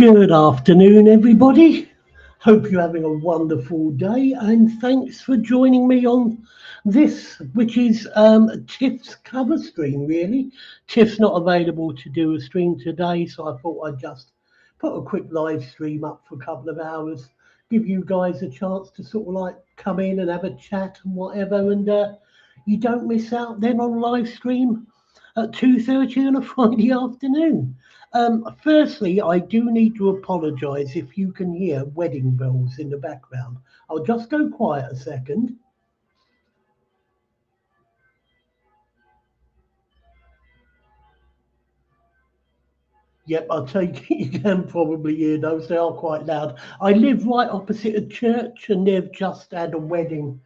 Good afternoon, everybody. Hope you're having a wonderful day, and thanks for joining me on this, which is Tiff's cover stream, really. Tiff's not available to do a stream today, so I thought I'd just put a quick live stream up for a couple of hours, give you guys a chance to sort of like come in and have a chat and whatever, and you don't miss out then on live stream at 2:30 on a Friday afternoon. Firstly, I do need to apologise if you can hear wedding bells in the background. I'll just go quiet a second. Yep, I'll take it. You can probably hear those. They are quite loud. I live right opposite a church, and they've just had a wedding.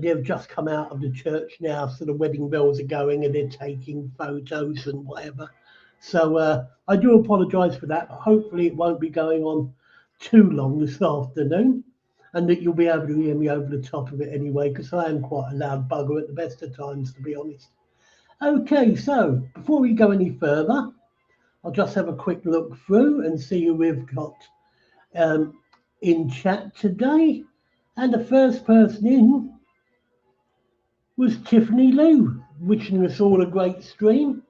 They've just come out of the church now, so the wedding bells are going, and they're taking photos and whatever. So I do apologise for that. But hopefully, it won't be going on too long this afternoon, and that you'll be able to hear me over the top of it anyway, because I am quite a loud bugger at the best of times, to be honest. Okay, so before we go any further, I'll just have a quick look through and see who we've got in chat today. And the first person in was Tiffany Lou, wishing us all a great stream.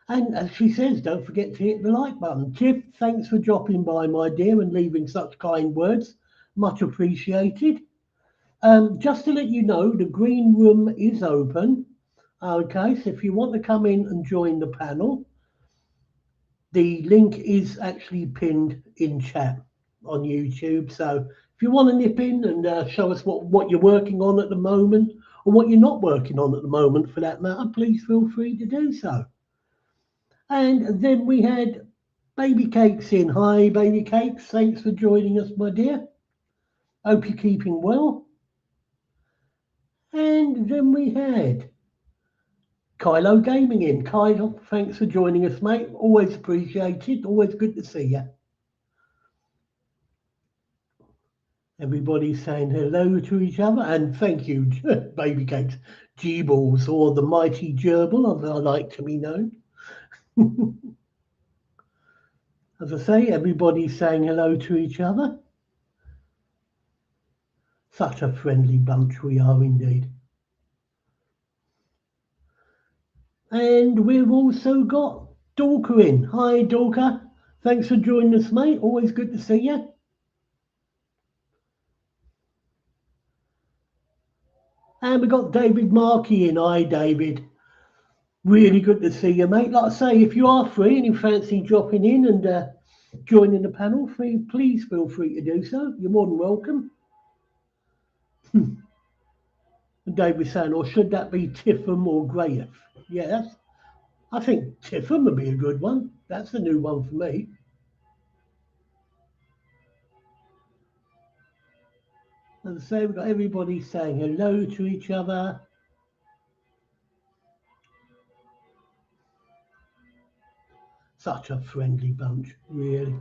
And as she says, don't forget to hit the like button. Tiff, thanks for dropping by, my dear, and leaving such kind words. Much appreciated. Just to let you know, the green room is open. Okay, so if you want to come in and join the panel, the link is actually pinned in chat on YouTube. So if you want to nip in and show us what you're working on at the moment, or what you're not working on at the moment for that matter, please feel free to do so. And then we had Baby Cakes in. Hi, Baby Cakes. Thanks for joining us, my dear. Hope you're keeping well. And then we had Kylo Gaming in. Kylo, thanks for joining us, mate. Always appreciated. Always good to see you. Everybody's saying hello to each other, and thank you, Baby Cakes. G-Balls, or the mighty gerbil, as I like to be known. As I say, everybody's saying hello to each other. Such a friendly bunch we are indeed. And we've also got Dorker in. Hi, Dorker. Thanks for joining us, mate. Always good to see you. And we've got David Markey in. Hi, David. Really good to see you, mate. Like I say, if you are free and you fancy dropping in and joining the panel, please feel free to do so. You're more than welcome. And David's saying, or should that be Tiffham or Grayeth? Yeah, I think Tiffham would be a good one. That's the new one for me. As I say, we've got everybody saying hello to each other. Such a friendly bunch, really.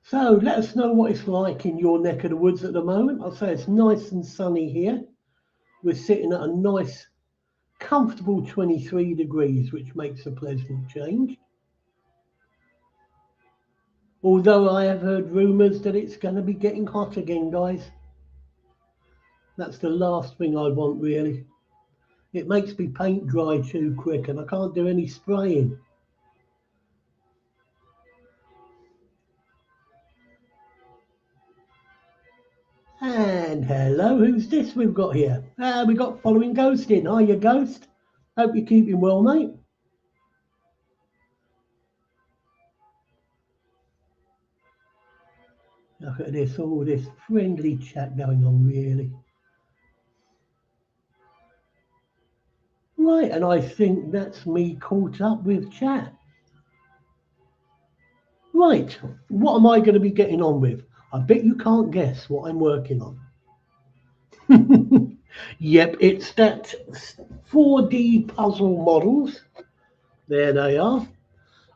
So let us know what it's like in your neck of the woods at the moment. I'll say it's nice and sunny here. We're sitting at a nice, comfortable 23 degrees, which makes a pleasant change. Although I have heard rumours that it's going to be getting hot again, guys. That's the last thing I want, really. It makes me paint dry too quick, and I can't do any spraying. And hello, who's this we've got here? We've got Following Ghost in. Hiya, Ghost. Hope you're keeping well, mate. Look at this, all this friendly chat going on, really. Right, and I think that's me caught up with chat. Right, what am I going to be getting on with? I bet you can't guess what I'm working on. Yep, it's that 4D puzzle models. There they are.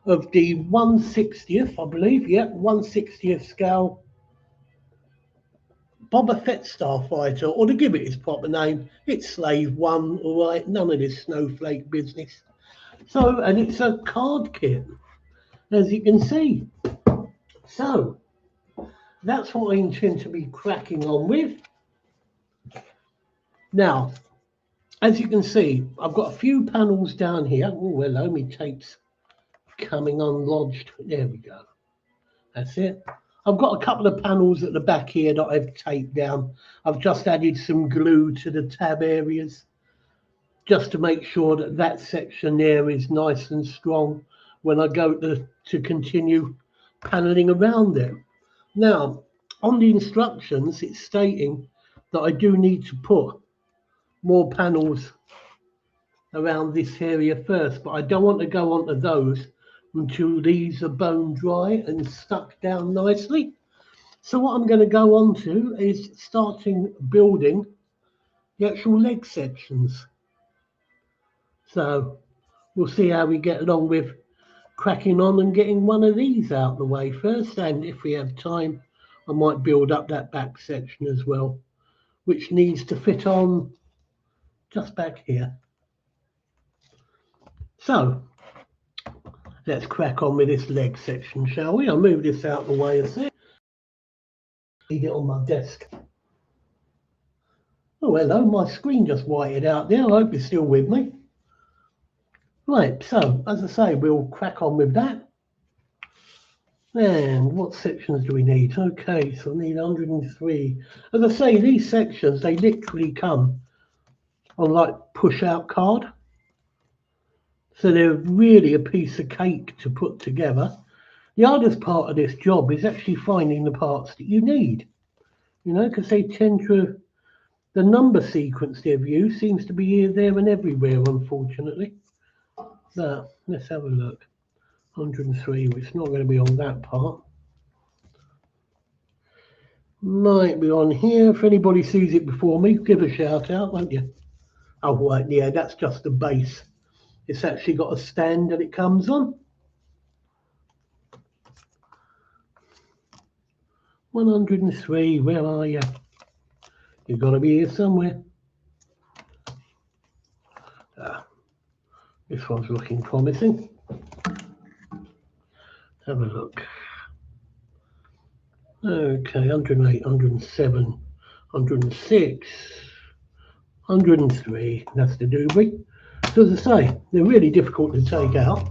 Of the 1/60th, I believe. Yep, 1/60th scale Boba Fett Starfighter, or to give it its proper name, it's Slave 1, all right, none of this snowflake business. So, and it's a card kit. as you can see. So that's what I intend to be cracking on with. Now, as you can see, I've got a few panels down here. Oh, hello, my tape's coming unlodged. There we go. That's it. I've got a couple of panels at the back here that I've taped down. I've just added some glue to the tab areas just to make sure that that section there is nice and strong when I go to continue paneling around it. Now, on the instructions, it's stating that I do need to put more panels around this area first, but I don't want to go onto those until these are bone dry and stuck down nicely. So what I'm going to go on to is starting building the actual leg sections. So we'll see how we get along with cracking on and getting one of these out the way first, and if we have time I might build up that back section as well, which needs to fit on just back here. So let's crack on with this leg section, shall we? I'll move this out the way a sec. Leave it on my desk. Oh hello, my screen just whited out there. I hope you're still with me. Right, so as I say, we'll crack on with that. And what sections do we need? Okay, so I need 103. As I say, these sections, they literally come on like push-out card. So they're really a piece of cake to put together. The hardest part of this job is actually finding the parts that you need. You know, because they tend to, the number sequence they've used seems to be here, there and everywhere, unfortunately. So let's have a look. 103, which is not going to be on that part. Might be on here. If anybody sees it before me, give a shout out, won't you? Oh, right, yeah, that's just the base. It's actually got a stand that it comes on. 103, where are you? You've got to be here somewhere. This one's looking promising. Have a look. Okay, 108, 107, 106, 103. That's the doobie. So as I say, they're really difficult to take out.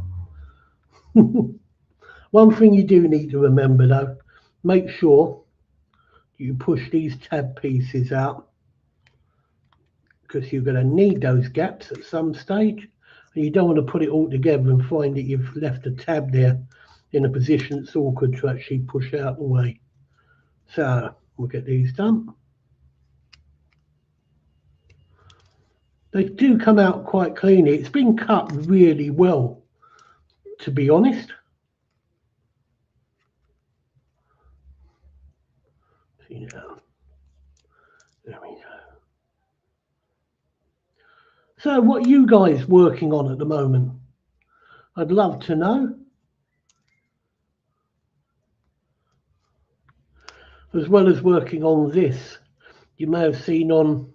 One thing you do need to remember though, make sure you push these tab pieces out, because you're going to need those gaps at some stage, and you don't want to put it all together and find that you've left a tab there in a position that's awkward to actually push out the way. So we'll get these done. They do come out quite cleanly. It's been cut really well, to be honest. See now. There we go. So what are you guys working on at the moment? I'd love to know. As well as working on this, you may have seen on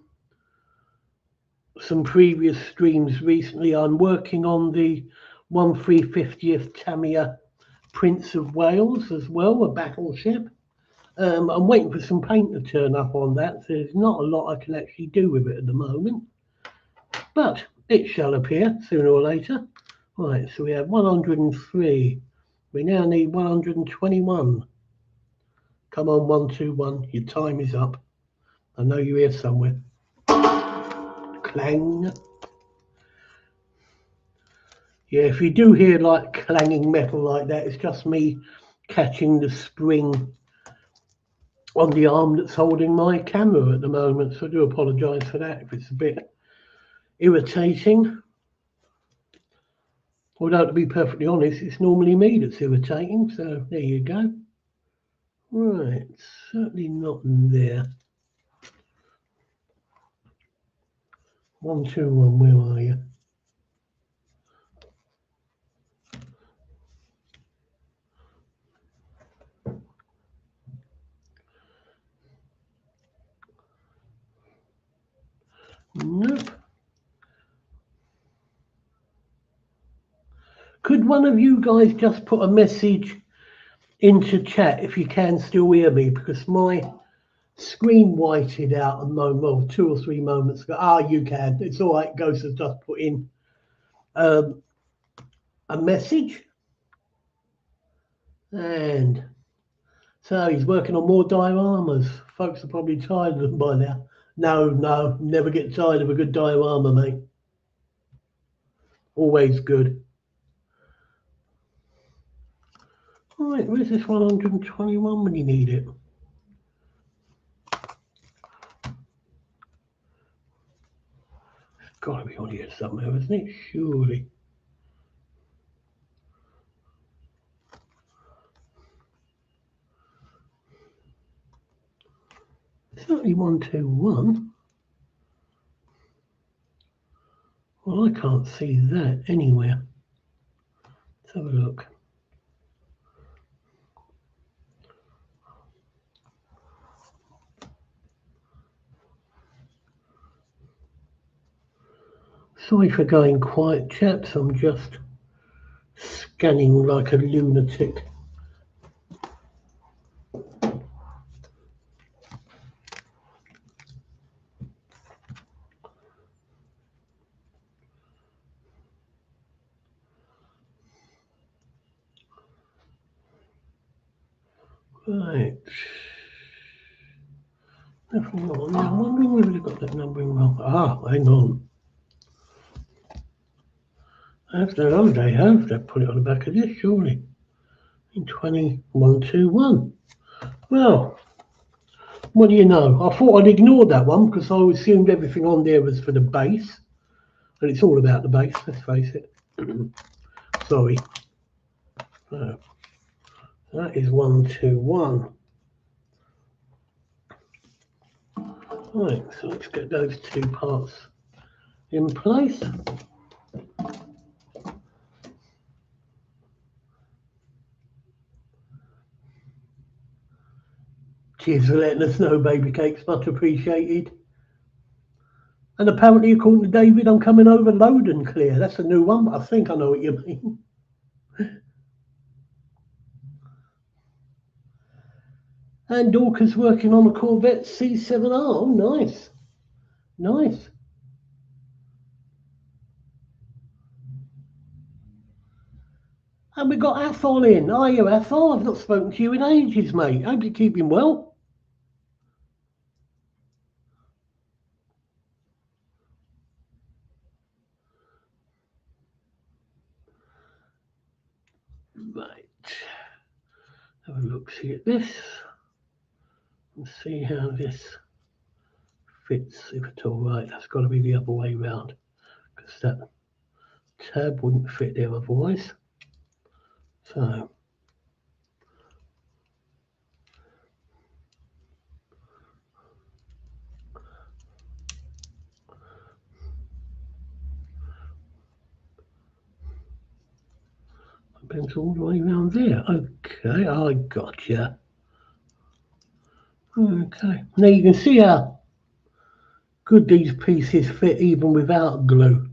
some previous streams recently, I'm working on the 1/350th Tamiya Prince of Wales as well, a battleship. I'm waiting for some paint to turn up on that, so there's not a lot I can actually do with it at the moment. But it shall appear sooner or later. Right, so we have 103. We now need 121. Come on, 121. Your time is up. I know you're here somewhere. Clang. Yeah, if you do hear like clanging metal like that, it's just me catching the spring on the arm that's holding my camera at the moment. So I do apologise for that if it's a bit irritating. Although, to be perfectly honest, it's normally me that's irritating. So there you go. Right, certainly not there. 121, where are you? Nope. Could one of you guys just put a message into chat if you can still hear me? Because my screen whited out a moment, well, 2 or 3 moments ago. Ah, you can. It's all right. Ghost has just put in a message. And so he's working on more dioramas. Folks are probably tired of them by now. No, never get tired of a good diorama, mate. Always good. All right, where's this 121 when you need it? It's got to be on here somewhere, isn't it? Surely. Certainly 121. Well, I can't see that anywhere. Let's have a look. Sorry for going quiet, chaps. I'm just scanning like a lunatic. Right. Definitely not on there. I'm wondering whether they've got that numbering wrong. Ah, hang on. They have. They put it on the back of this, surely. In 2121. Well, what do you know? I thought I'd ignored that one because I assumed everything on there was for the bass. And it's all about the bass, let's face it. Sorry. So, that is 121. Right, so let's get those 2 parts in place. Cheers for letting us know, baby cakes, much appreciated. And apparently, according to David, I'm coming over loud and clear. That's a new one, but I think I know what you mean. And Dorcas working on a Corvette C7R. Oh, nice. Nice. And we got Athol in. Are you, Athol? I've not spoken to you in ages, mate. Hope you're keeping well. Right. Have a look, see at this. And see how this fits, if it's all right. That's got to be the other way round, because that tab wouldn't fit there otherwise. So, bends all the way around there. Okay, I gotcha. Okay, now you can see how good these pieces fit even without glue.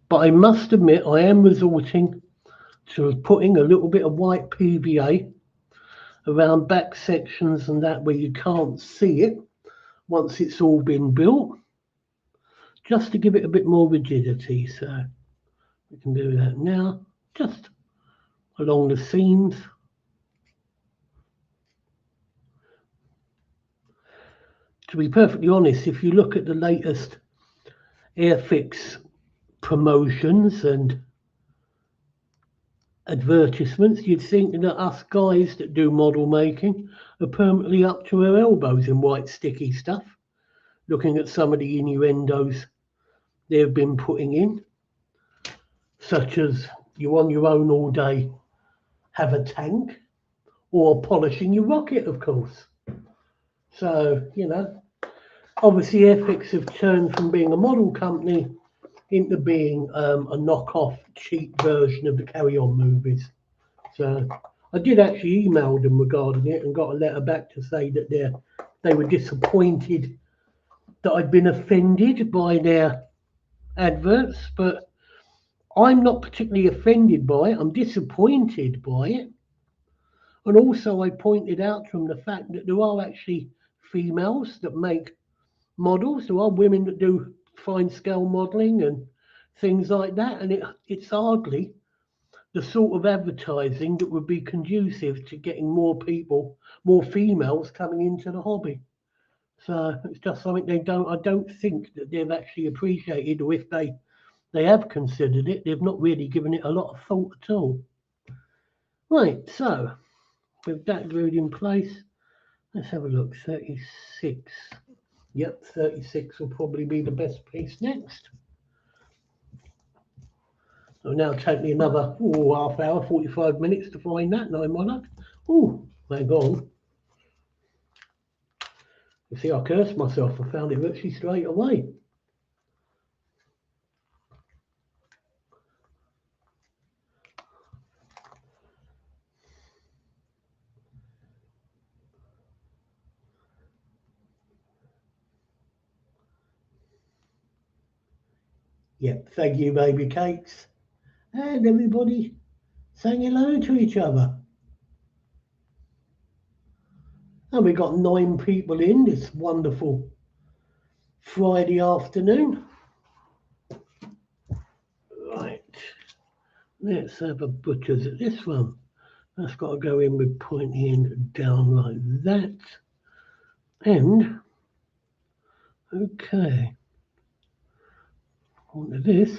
But I must admit, I am resorting to putting a little bit of white PVA around back sections and that where you can't see it once it's all been built, just to give it a bit more rigidity. So we can do that now, just along the seams. To be perfectly honest, if you look at the latest Airfix promotions and advertisements, you'd think that us guys that do model making are permanently up to our elbows in white sticky stuff. Looking at some of the innuendos they've been putting in, such as you on your own all day, have a tank, or polishing your rocket, of course. So, you know, obviously Airfix have turned from being a model company into being a knockoff, cheap version of the Carry On movies. So I did actually email them regarding it and got a letter back to say that they were disappointed that I'd been offended by their adverts, but I'm not particularly offended by it. I'm disappointed by it. And also, I pointed out from the fact that there are actually females that make models. There are women that do fine scale modelling and things like that. And it's hardly the sort of advertising that would be conducive to getting more people, more females coming into the hobby. So it's just something I don't think that they've actually appreciated, or if they have considered it, they've not really given it a lot of thought at all. Right, so with that glued in place, let's have a look. 36. Yep, 36 will probably be the best piece next. So now take me another half hour, 45 minutes to find that no monarch. Oh, hang on. You see, I cursed myself. I found it virtually straight away. Yep, thank you, baby cakes. And everybody saying hello to each other. And we got 9 people in this wonderful Friday afternoon. Right, let's have a butcher's at this one. That's got to go in with pointing down like that. And, okay, onto this.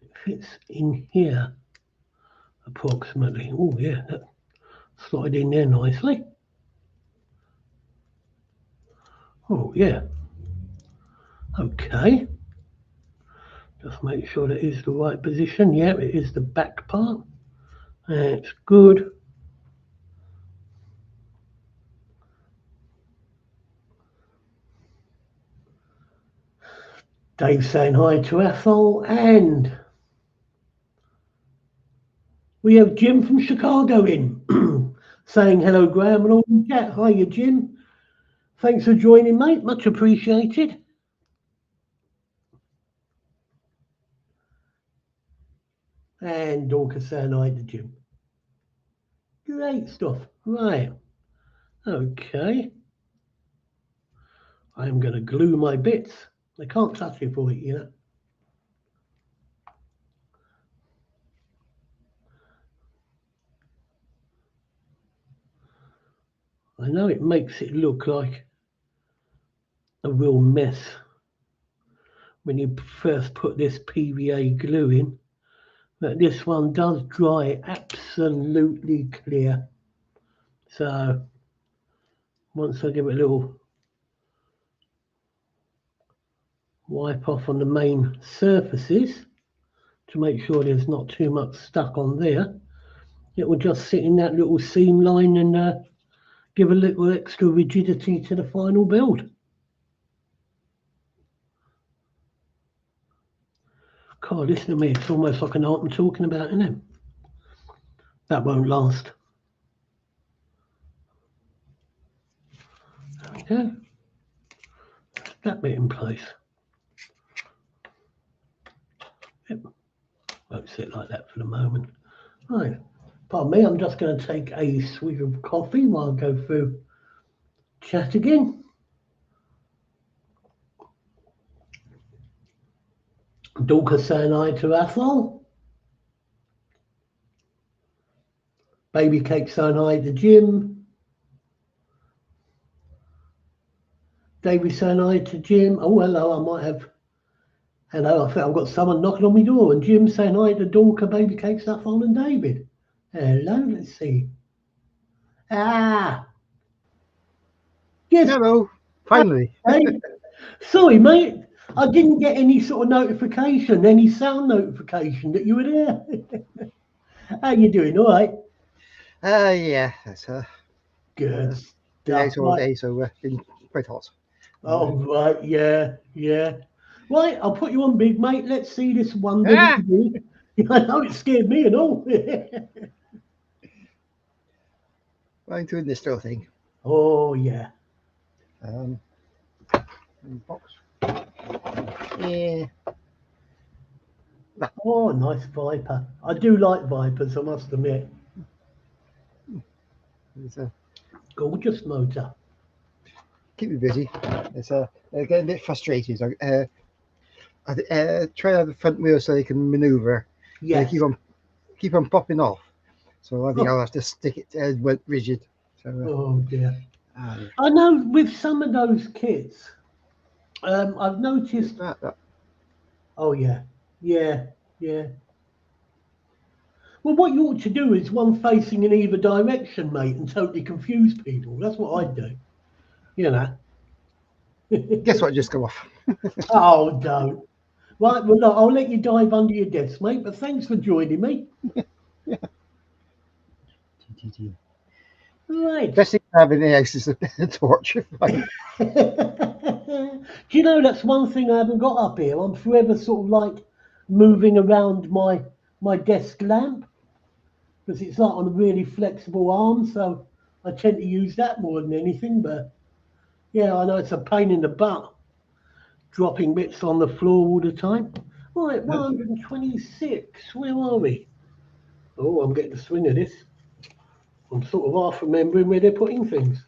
It fits in here approximately. Oh, yeah, that slotted in there nicely. Oh, yeah. Okay. Just make sure that is the right position. Yeah, it is the back part. That's good. Dave saying hi to Ethel, and we have Jim from Chicago in saying hello, Graham, and all in chat. Hiya, Jim. Thanks for joining, mate. Much appreciated. And Dorcas saying hi to Jim. Great stuff. Right. Okay. I'm going to glue my bits. I can't touch it for it yet. I know it makes it look like a real mess when you first put this PVA glue in, but this one does dry absolutely clear. So once I give it a little wipe off on the main surfaces to make sure there's not too much stuck on there, it will just sit in that little seam line and give a little extra rigidity to the final build. God, listen to me, it's almost like an art I'm talking about, isn't it? That won't last. There we go. That bit in place. Yep. Won't sit like that for the moment. Right. Pardon me, I'm just going to take a swig of coffee while I go through chat again. Dorcas saying hi to Athol. Baby Cake saying hi to Jim. Davey saying hi to Jim. Oh, hello, I might have. Hello, I think I've got someone knocking on my door. And Jim saying hi to Dorca, Baby Cake, Athol, and David. Hello, let's see. Ah. Yes. Hello, finally. Hey. Sorry, mate. I didn't get any sort of notification, any sound notification that you were there. How you doing? All right? Yeah, it's Good been stuff. out all day, so been quite hot. Oh, right. Yeah, yeah. Right, I'll put you on big, mate. Let's see this wonder that you do. I know it scared me and all. I'm doing this little thing. Oh, yeah. Box. Yeah. Oh, nice Viper. I do like Vipers, I must admit. It's, Gorgeous motor. keep me busy. It's getting a bit frustrated. I try to have the front wheel so they can manoeuvre, but they Yes. keep on popping off. So I think I'll Oh, have to stick it rigid. So oh dear. yeah. I know with some of those kits, I've It's noticed. that. Oh yeah, yeah, yeah. Well, what you ought to do is one facing in either direction, mate, and totally confuse people. That's what I'd do. You know. Guess what? Just go off. Oh, don't. Right, well, look, I'll let you dive under your desk, mate. But thanks for joining me. Right. Best thing having the house is a torch. Do you know that's one thing I haven't got up here? I'm forever sort of like moving around my desk lamp because it's like on a really flexible arm, so I tend to use that more than anything. But yeah, I know it's a pain in the butt dropping bits on the floor all the time. Right, 126. Where are we? Oh, I'm getting the swing of this. I'm sort of half remembering where they're putting things.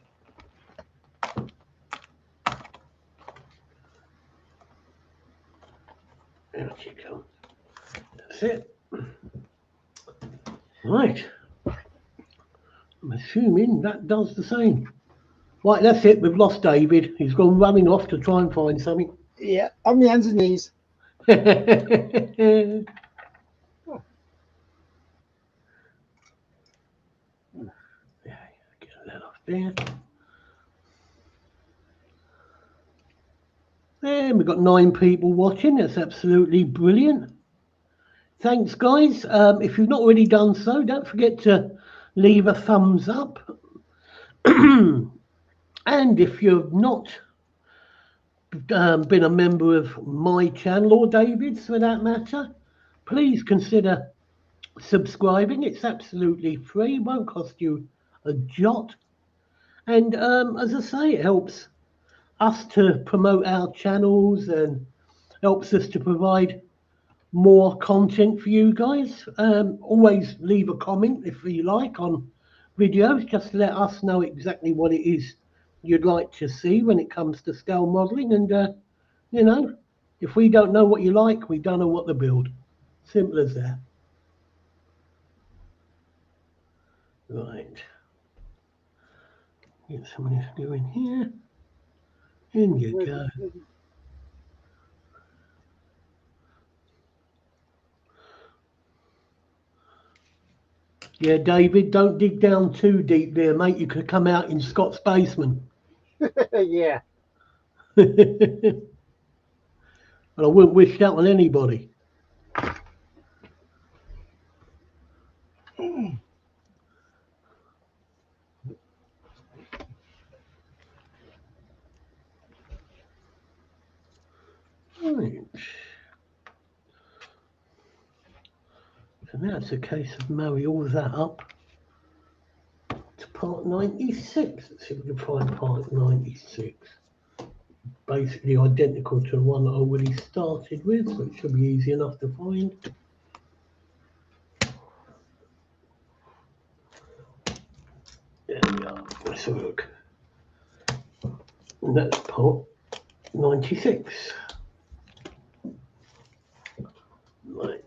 There she comes. That's it. Right. I'm assuming that does the same. Right, that's it. We've lost David. He's gone running off to try and find something. Yeah, on my hands and knees. Yeah, get that off there. And we've got 9 people watching. That's absolutely brilliant. Thanks, guys. If you've not already done so, don't forget to leave a thumbs up. And if you've not been a member of my channel or David's for that matter, please consider subscribing. It's absolutely free, won't cost you a jot. And as I say, it helps us to promote our channels and helps us to provide more content for you guys. Always leave a comment if you like on videos, just to let us know exactly what it is you'd like to see when it comes to scale modeling. And, you know, if we don't know what you like, we don't know what to build. Simple as that. Right. Get some of this going here. In you go. Yeah, David, don't dig down too deep there, mate. You could come out in Scott's basement. Yeah. And I wouldn't wish that on anybody. Right. So now it's a case of marry all that up to part 96. Let's see if we can find part 96. Basically identical to the one that I already started with, so it should be easy enough to find. There we are. Let's have a look. And that's part 96. Right.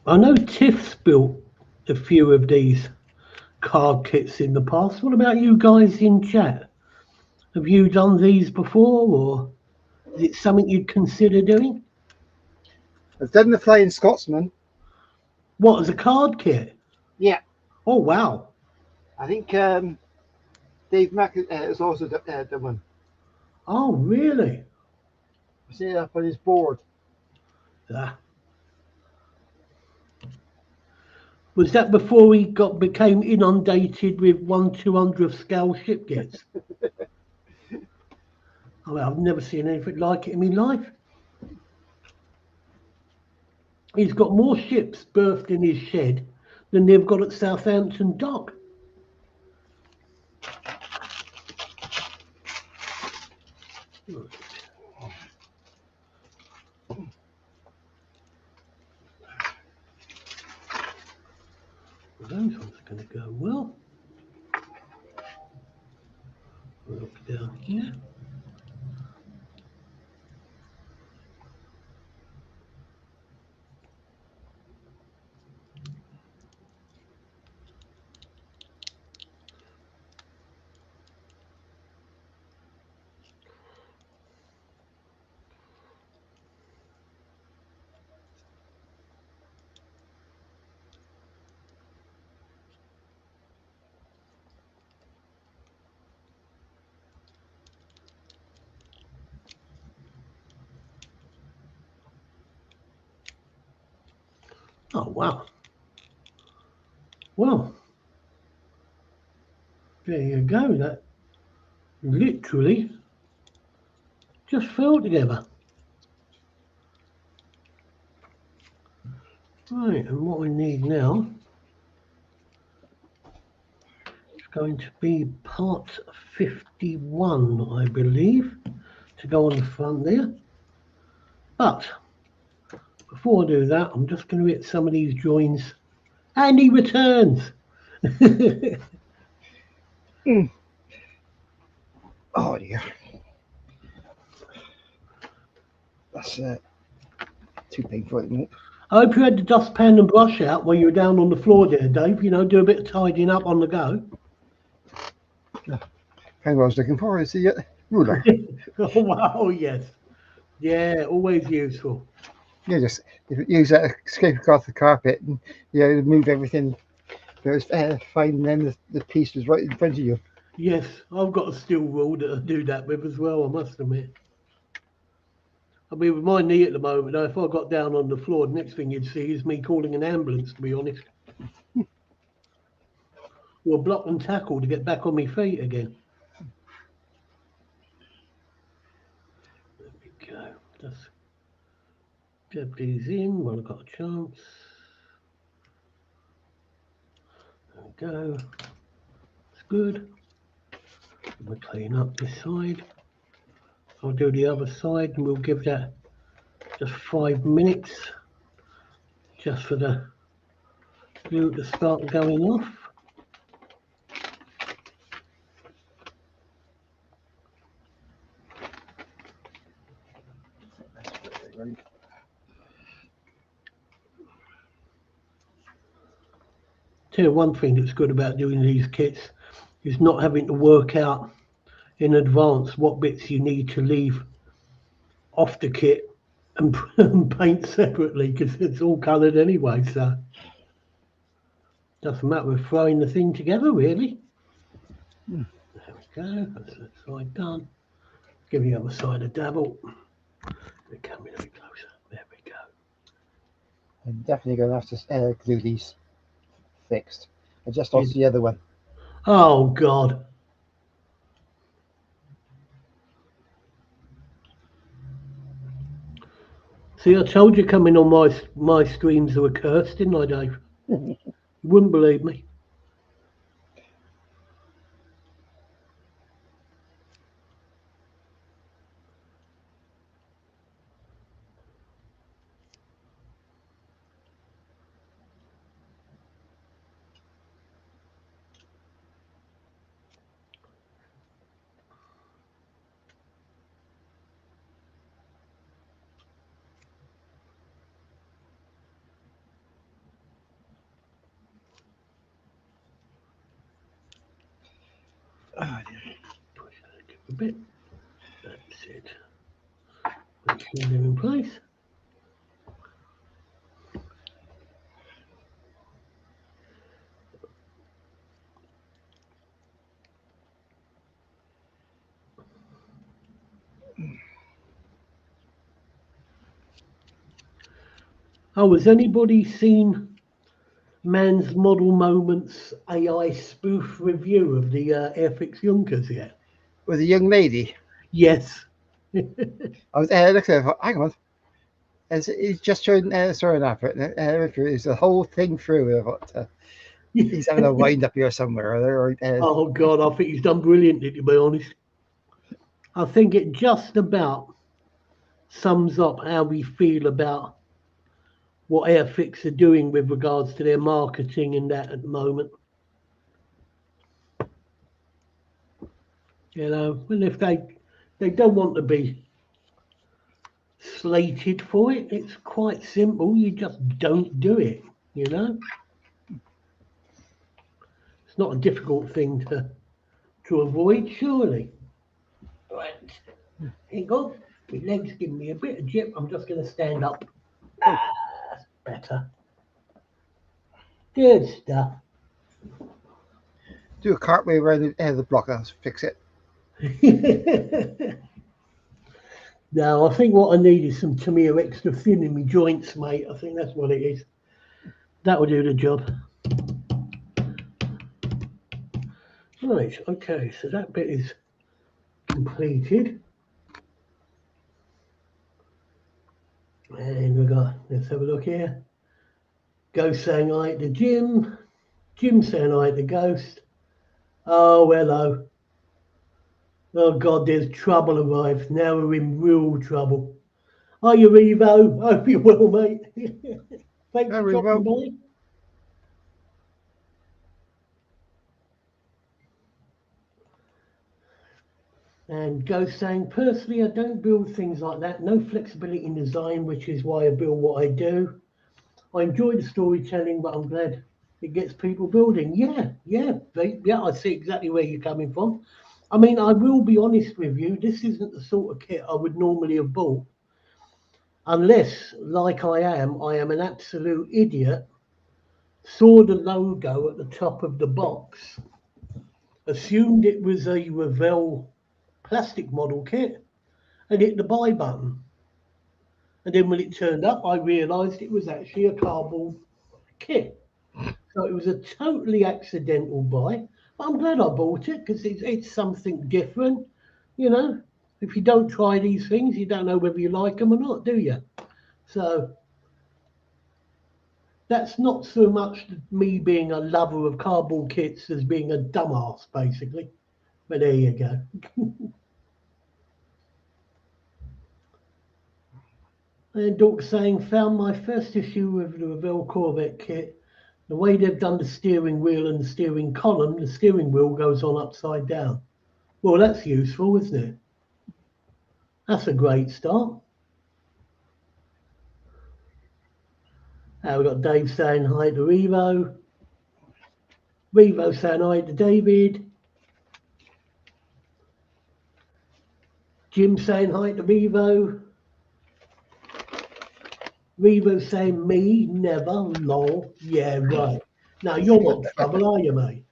I know Tiff's built a few of these card kits in the past. What about you guys in chat? Have you done these before, or is it something you'd consider doing? I've done the Flying Scotsman. What, as a card kit? Yeah. Oh, wow. I think Dave Mack has also done one. Oh, really? I see it up on his board. Ah. Was that before he became inundated with 1/200th scale ship gets? Oh, I've never seen anything like it in my life. He's got more ships berthed in his shed than they've got at Southampton Dock. Those ones are going to go well. Look down here. Oh, wow. Well, there you go. That literally just fell together. Right, and what we need now is going to be part 51, I believe, to go on the front there. But before I do that, I'm just going to hit some of these joins. And he returns. Mm. Oh dear. That's too painful at the moment. I hope you had the dustpan and brush out while you were down on the floor there, Dave. You know, do a bit of tidying up on the go. Hang on, I was looking for is the ruler. Oh, wow, yes. Yeah, always useful. Yeah, just use that, scrape across the carpet, and move everything. It was fine, and then the piece was right in front of you. Yes, I've got a steel rule that I do that with as well, I must admit. I mean, with my knee at the moment, though, if I got down on the floor, the next thing you'd see is me calling an ambulance, to be honest. Or block and tackle to get back on my feet again. There we go. Just dab these in while I've got a chance. There we go. It's good. We'll clean up this side. I'll do the other side and we'll give that just 5 minutes just for the glue to start going off. Tell you one thing that's good about doing these kits is not having to work out in advance what bits you need to leave off the kit and paint separately because it's all coloured anyway, so doesn't matter with throwing the thing together really. There we go, that's that side done. Give the other side a dabble. They come in a bit closer. There we go. I'm definitely going to have to glue these fixed. I just lost the other one. Oh God. See, I told you coming on my streams were cursed, didn't I, Dave? You wouldn't believe me. Oh dear. Push that a bit. That's it. Make sure they're in place. Oh, has anybody seen Man's Model Moments AI spoof review of the Airfix Junkers yet? With a young lady. Yes. I was looking at it, hang on. He's just showing sorry, an advert. It's the whole thing through. He's having a wind up here somewhere. Oh God, I think he's done brilliantly, to be honest. I think it just about sums up how we feel about what Airfix are doing with regards to their marketing and that at the moment. You know, and if they don't want to be slated for it, it's quite simple. You just don't do it. You know, it's not a difficult thing to avoid, surely. Right, hang on. My legs giving me a bit of jip. I'm just going to stand up. oh, That's better. Good stuff. do a cartwheel around the block. I'll fix it. No, I think what I need is some Tamiya extra thin in my joints, mate. I think that's what it is. That will do the job. Right, okay, so that bit is completed. And we've got, let's have a look here. Ghost saying hi to Jim. Jim saying hi to Ghost. Oh, hello. Oh, God, there's trouble arrived. Now we're in real trouble. Are you Evo? Hope you're well, mate. Thanks for dropping by. And Ghost saying, personally, I don't build things like that. No flexibility in design, which is why I build what I do. I enjoy the storytelling, but I'm glad it gets people building. Yeah, I see exactly where you're coming from. I mean, I will be honest with you, this isn't the sort of kit I would normally have bought. Unless, like I am an absolute idiot, saw the logo at the top of the box, assumed it was a Revell plastic model kit, and hit the buy button. And then when it turned up, I realised it was actually a cardboard kit. So it was a totally accidental buy. But I'm glad I bought it because it's something different. You know, if you don't try these things, you don't know whether you like them or not, do you? So that's not so much me being a lover of cardboard kits as being a dumbass, basically. But there you go. And Doc saying, found my first issue with the Revell Corvette kit. The way they've done the steering wheel and the steering column, the steering wheel goes on upside down. Well, that's useful, isn't it? That's a great start. We've got Dave saying hi to Revo. Revo saying hi to David. Jim saying hi to Revo. Revo saying me, never, lol. Yeah, right. Now, you're not trouble, are you, mate?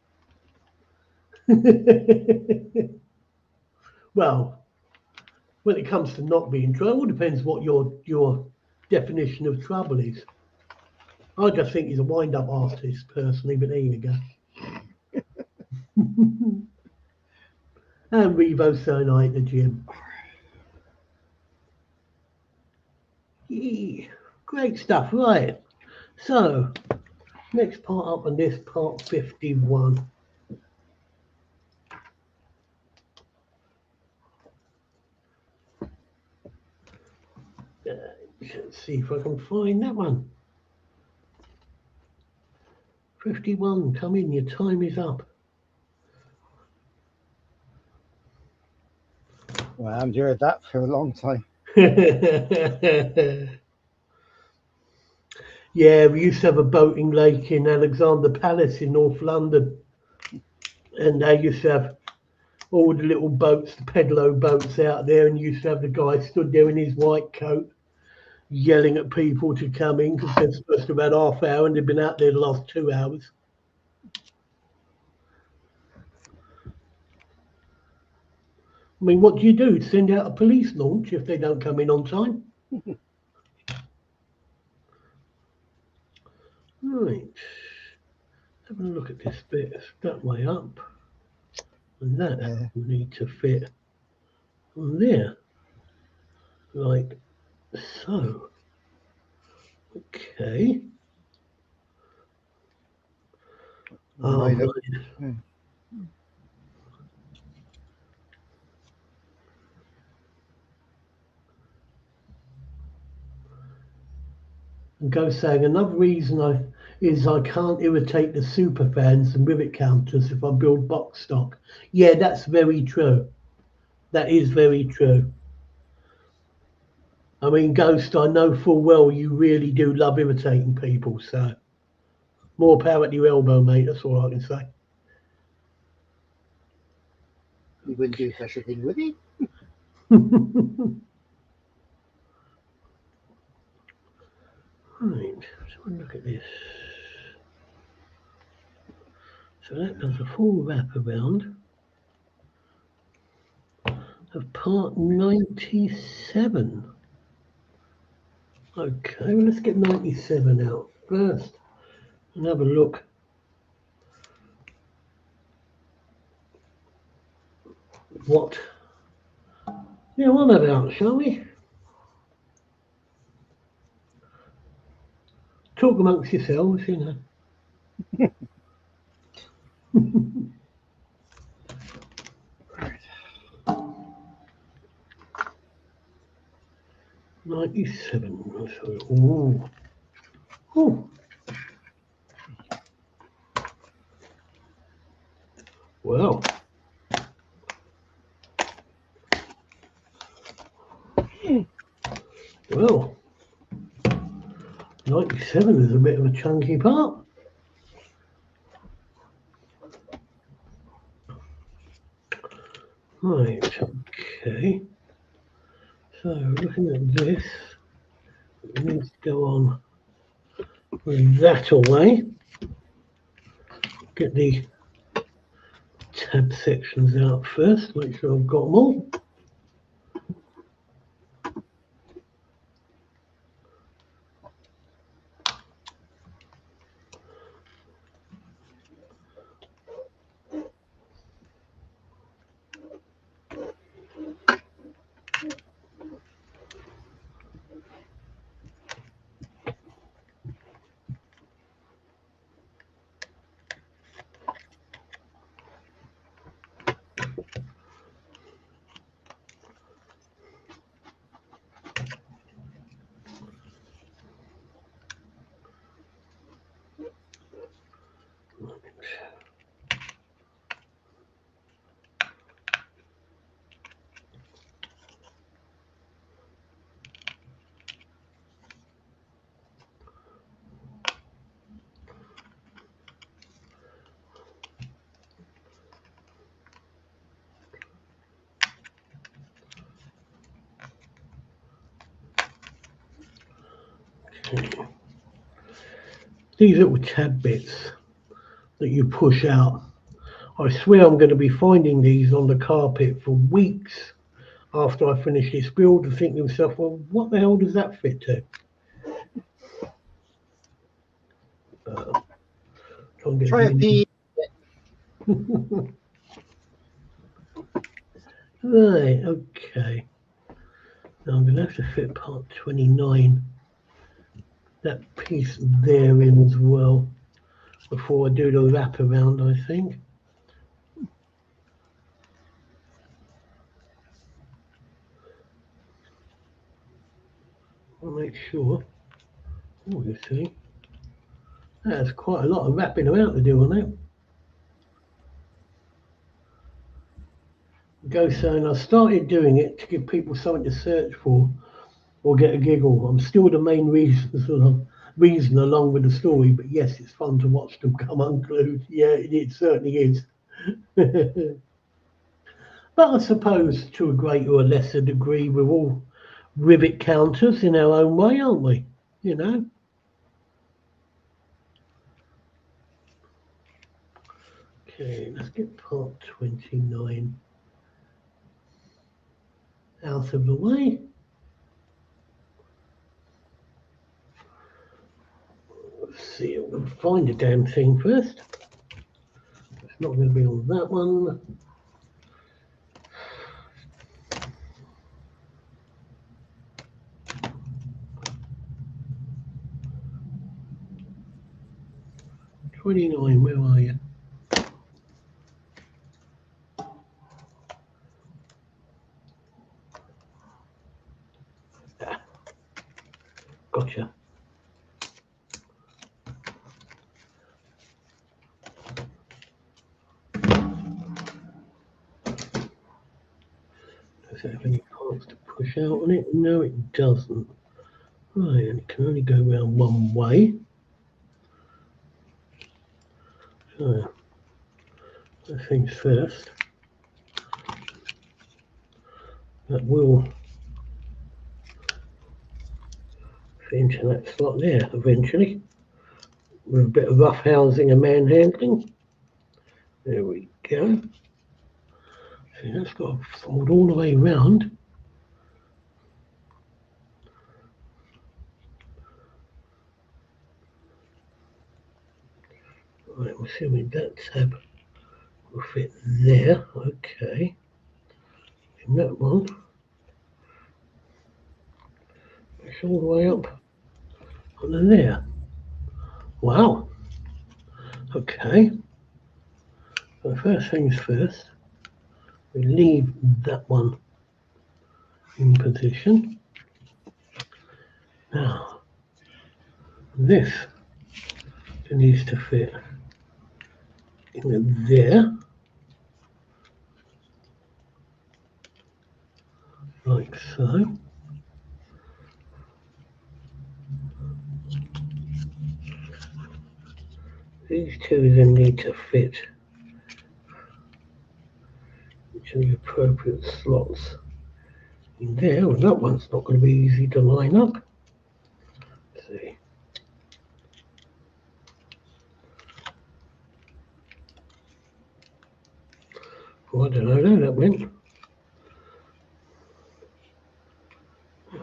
Well, when it comes to not being trouble, depends what your definition of trouble is. I just think he's a wind-up artist, personally, but there you go. And Revo saying hi to Jim. Yeah, great stuff, right. So, next part up on this, part 51. Let's see if I can find that one. 51, come in, your time is up. Well, I haven't heard that for a long time. Yeah, we used to have a boating lake in Alexander Palace in North London. And they used to have all the little boats, the pedalo boats out there, and you used to have the guy stood there in his white coat yelling at people to come in because they're supposed to have had half hour and they've been out there the last 2 hours. I mean, what do you do? Send out a police launch if they don't come in on time? Right. have a look at this bit. It's that way up. And that Yeah. will need to fit on there. Like so. Okay. Oh, Line up. right. Hmm. Go saying another reason I can't irritate the super fans and rivet counters if I build box stock. Yeah, that's very true. That is very true. I mean, Ghost, I know full well you really do love irritating people, so more power at your elbow, mate. That's all I can say. You wouldn't do such a thing, would he? Right, so look at this. So that does a full wrap around of part 97. Okay, well, let's get 97 out first and have a look what they're on about, shall we? Talk amongst yourselves, you know. 97. Ooh. Ooh. Well. Well. 97 is a bit of a chunky part. Right, okay. So looking at this, we need to go on with that away. Get the tab sections out first, make sure I've got them all. Okay. These little tab bits that you push out, I swear I'm going to be finding these on the carpet for weeks after I finish this build and think to myself, well, what the hell does that fit to? Try and get Try a pea. Right, okay. Now I'm going to have to fit part 29, that piece there in as well, before I do the wrap around, I think. I'll make sure. Oh, you see, that's quite a lot of wrapping around to do on that. Go saying I started doing it to give people something to search for or get a giggle. I'm still the main reason along with the story, but yes, it's fun to watch them come unglued. Yeah, it certainly is. But I suppose to a greater or lesser degree, we're all rivet counters in our own way, aren't we? You know? Okay, let's get part 29 out of the way. Let's see, we'll find a damn thing first. not going to be on that one. $29, where are you? Ah, gotcha. Does it have any parts to push out on it? No, it doesn't. Right, and it can only go around one way. So, first things first. That will fit into that slot there eventually, with a bit of rough housing and manhandling. There we go. See, that's got to fold all the way round. Right, we're assuming that tab will fit there. Okay. And that one, it's all the way up and there. Wow. Okay. So first things first, we leave that one in position. Now, this needs to fit in there, like so. These two then need to fit into the appropriate slots in there. Well, that one's not going to be easy to line up. Let's see. Oh, I don't know how that went.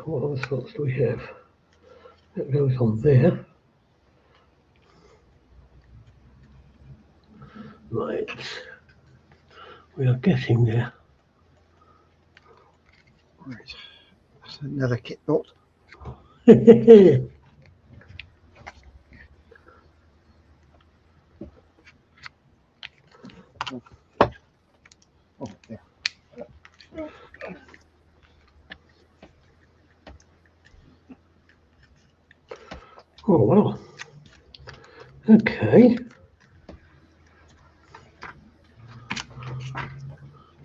What other slots do we have? That goes on there. Right. We are getting there. Right. That's another kit bolt. Oh, there. Oh, wow. Okay.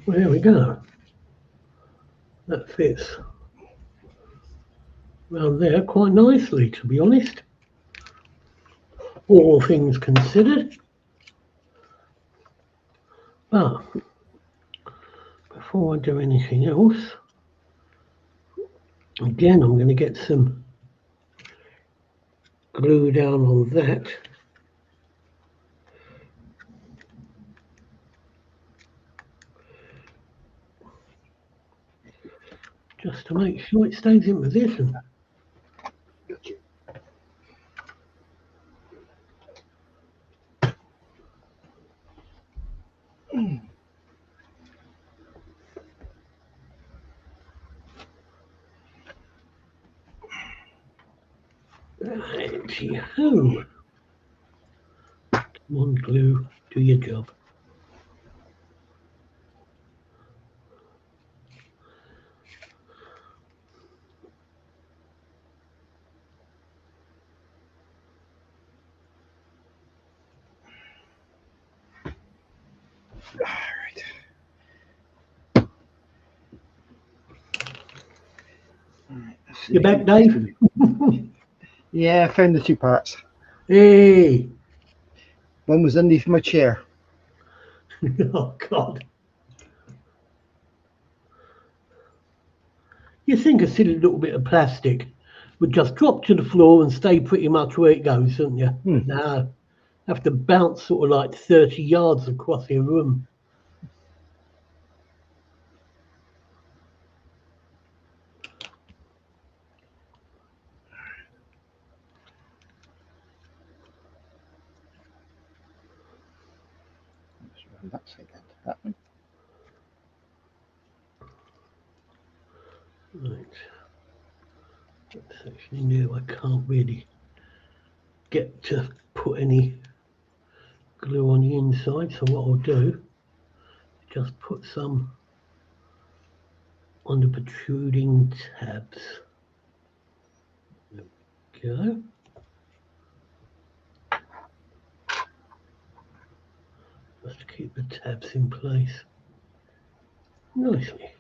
Well, there we go. That fits around there quite nicely, to be honest. All things considered. But before I do anything else, again, I'm going to get some glue down on that. Just to make sure it stays in position. Gotcha. Righty-ho. Come on, glue, do your job. You back, Dave? Yeah, I found the two parts. Hey! One was underneath my chair. Oh, God. You think a silly little bit of plastic would just drop to the floor and stay pretty much where it goes, wouldn't you? But no, have to bounce sort of like 30 yards across your room. upside down. That one. Right. That section here, I can't really get to put any glue on the inside, so what I'll do is just put some on the protruding tabs. There we go. Just to keep the tabs in place nicely.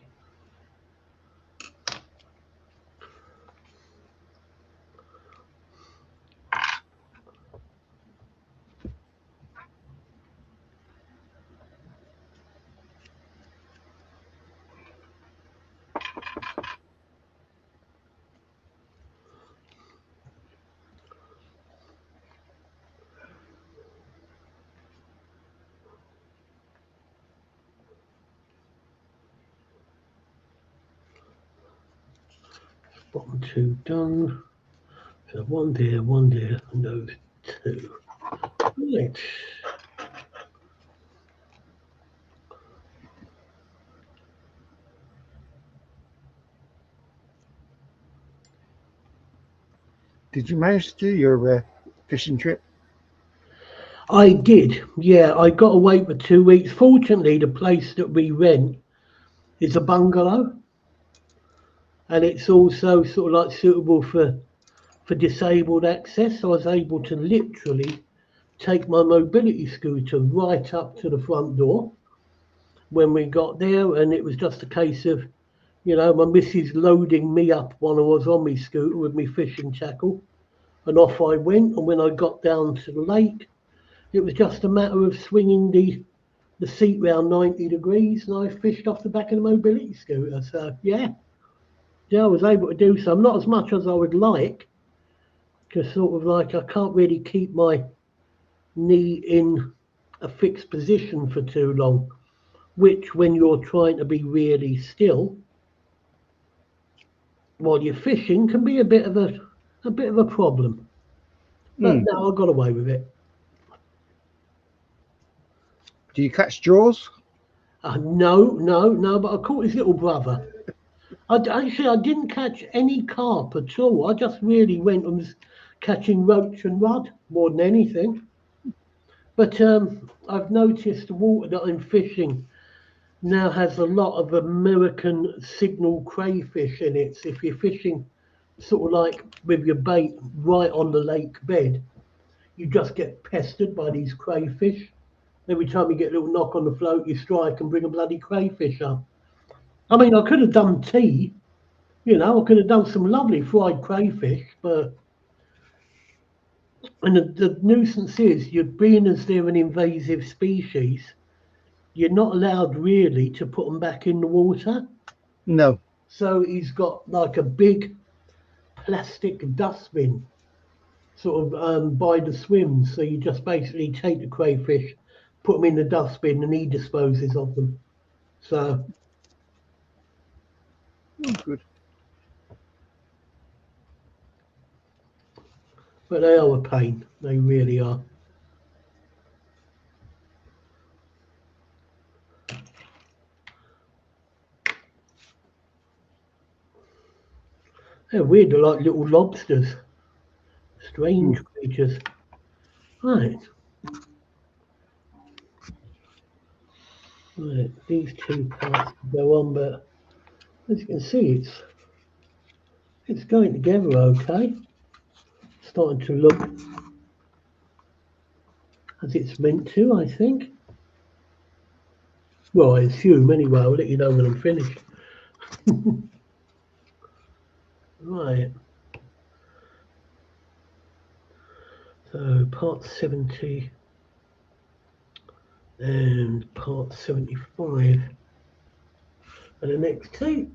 Bottom two done. So one there, and those two. Right. Did you manage to do your fishing trip? I did, yeah. I got away for 2 weeks. Fortunately, the place that we rent is a bungalow, and it's also sort of like suitable for disabled access. So I was able to literally take my mobility scooter right up to the front door when we got there, and it was just a case of, my missus loading me up while I was on my scooter with my fishing tackle, and off I went. And when I got down to the lake, it was just a matter of swinging the seat round 90 degrees, and I fished off the back of the mobility scooter. So yeah, I was able to do some, not as much as I would like, because sort of like I can't really keep my knee in a fixed position for too long, which when you're trying to be really still while you're fishing can be a bit of a problem. But Mm. no, I got away with it. Do you catch jaws? No, no, no, but I caught his little brother. Actually, I didn't catch any carp at all. I just really went and was catching roach and rudd more than anything. But I've noticed the water that I'm fishing now has a lot of American signal crayfish in it. So if you're fishing sort of like with your bait right on the lake bed, you just get pestered by these crayfish. Every time you get a little knock on the float, you strike and bring a bloody crayfish up. I mean, I could have done tea, I could have done some lovely fried crayfish, and the nuisance is, you're being as they're an invasive species, you're not allowed really to put them back in the water. No. So he's got like a big plastic dustbin sort of by the swim. So you just basically take the crayfish, put them in the dustbin, and he disposes of them. So, Oh, good. but they are a pain. They really are. They're weird. They're like little lobsters. Mm. Strange creatures. Right. Right. These two parts go on, but as you can see, it's going together okay. Starting to look as it's meant to, I think. Well, I assume anyway. I'll let you know when I'm finished. Right. So part 70 and part 75 and the next two.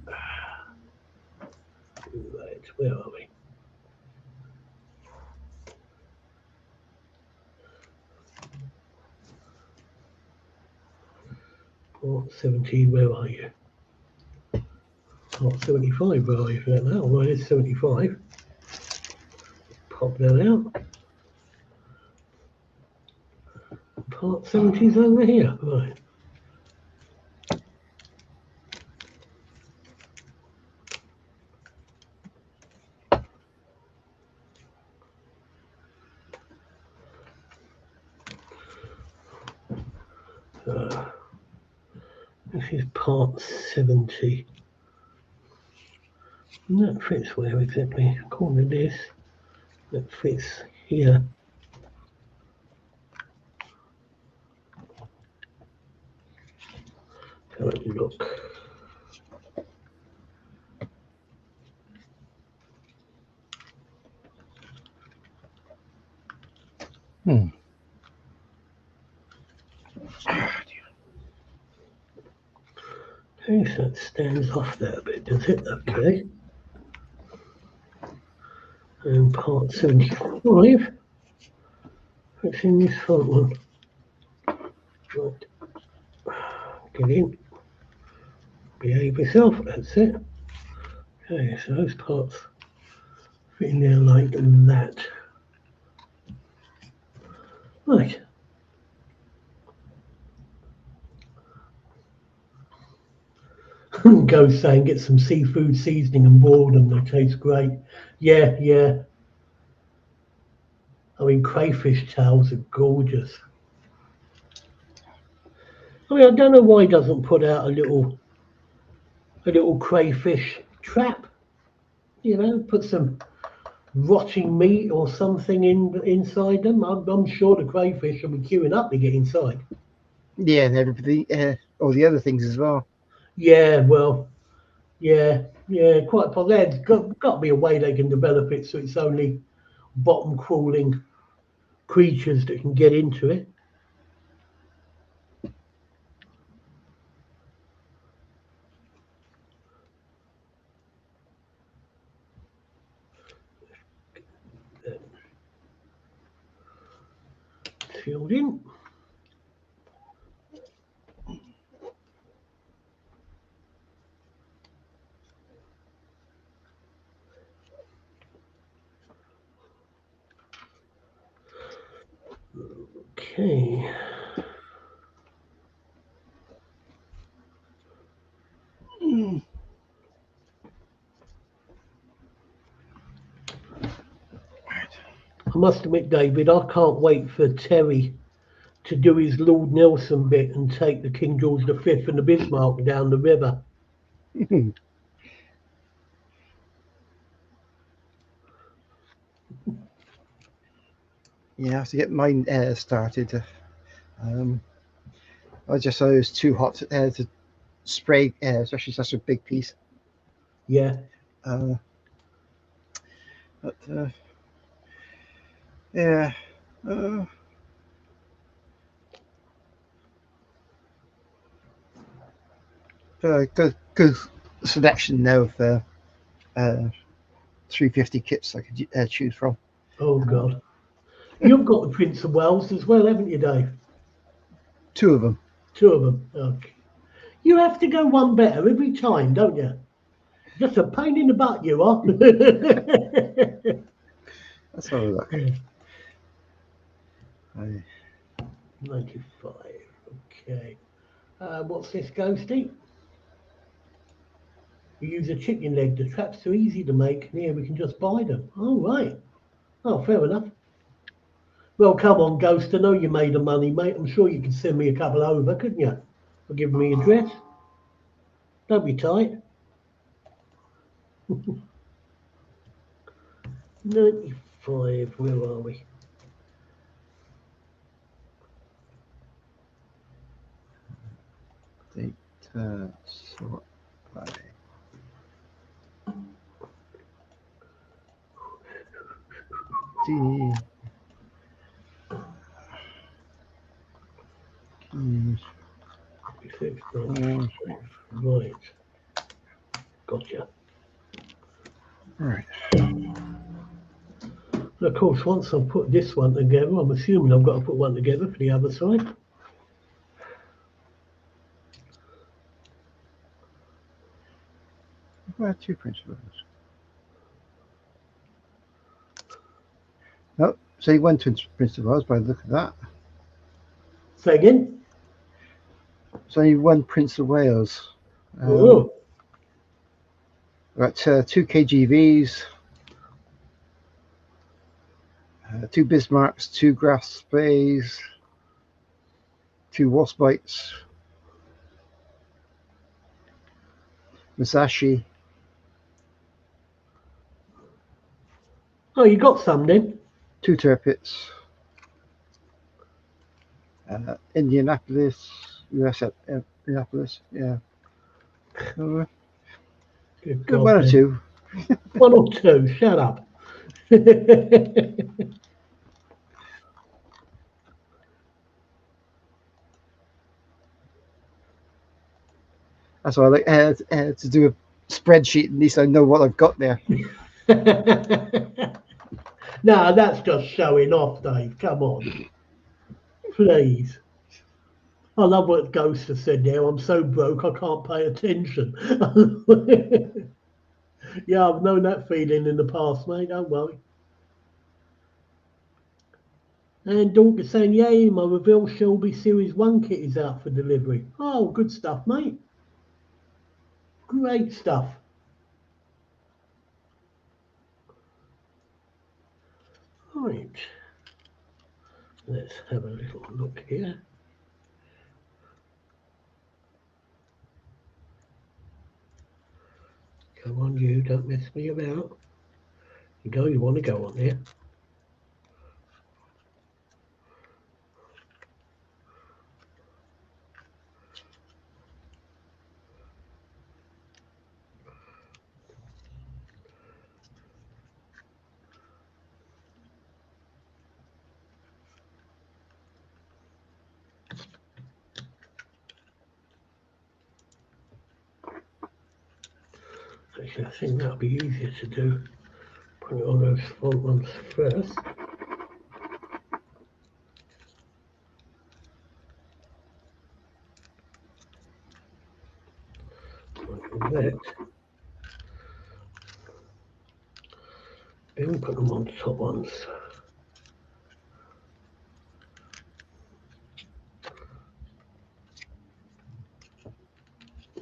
Right, where are we? Part 17, where are you? Part 75, where are you for that now? Well, it's 75. Pop that out. Part 70 is over here. Right. This is part 70. And that fits where exactly? According to this, that fits here. Have a look. Okay, so it stands off there a bit, does it? Okay. And part 75. What's in this front one? Right. Get in. Behave yourself, that's it. Okay, so those parts fit in there like that. Right. Go saying get some seafood seasoning and boil them, they taste great. Yeah, yeah. I mean, crayfish tails are gorgeous. I mean, I don't know why he doesn't put out a little crayfish trap. You know, put some rotting meat or something inside them. I'm sure the crayfish will be queuing up to get inside. Yeah, and everybody, all the other things as well. Yeah, well, yeah, quite possibly. There's got to be a way they can develop it so it's only bottom crawling creatures that can get into it. Filled in. Okay. I must admit, David, I can't wait for Terry to do his Lord Nelson bit and take the King George V and the Bismarck down the river. Yeah, I have to get mine started. I just thought it was too hot to spray, especially such a big piece. Yeah. But yeah, good selection now of 350 kits I could choose from. Oh God. You've got the Prince of Wales as well, haven't you, Dave? Two of them. Two of them. Okay. You have to go one better every time, don't you? Just a pain in the butt, you are. Let's have a look. 95. Okay. What's this, Ghosty? We use a chicken leg. The trap's too easy to make. Here, we can just buy them. Oh, right. Oh, fair enough. Well, come on, Ghost. I know you made the money, mate. I'm sure you could send me a couple over, couldn't you? For giving me your address. Don't be tight. 95. Where are we? Date sort by. D. Right. Gotcha. Right. And of course, once I've put this one together, I'm assuming I've got to put one together for the other side. Where are two principles? Oh, so you went to Prince of Wales by the look of that. Say again? So you won Prince of Wales. Oh. Got 2 KGVs, 2 Bismarcks, 2 grass sprays, 2 wasp bites, Musashi. Oh, you got some then? 2 Tirpitz. Indianapolis, US, Indianapolis, yeah. Uh, Good Good God, 1 or then. 2. 1 or 2, shut up. That's why I like to do a spreadsheet. At least I know what I've got there. No, that's just showing off, Dave. Come on. Please. I love what Ghost has said there. I'm so broke I can't pay attention. Yeah, I've known that feeling in the past, mate. Don't worry. And Dorcas saying, yay, my Reveal Shelby Series 1 kit is out for delivery. Oh, good stuff, mate. Great stuff. Right. Let's have a little look here. Come on, you. Don't mess me about. You want to go on there. Actually, I think that'll be easier to do. Put it on those front ones first. Like that. Then put them on the top ones.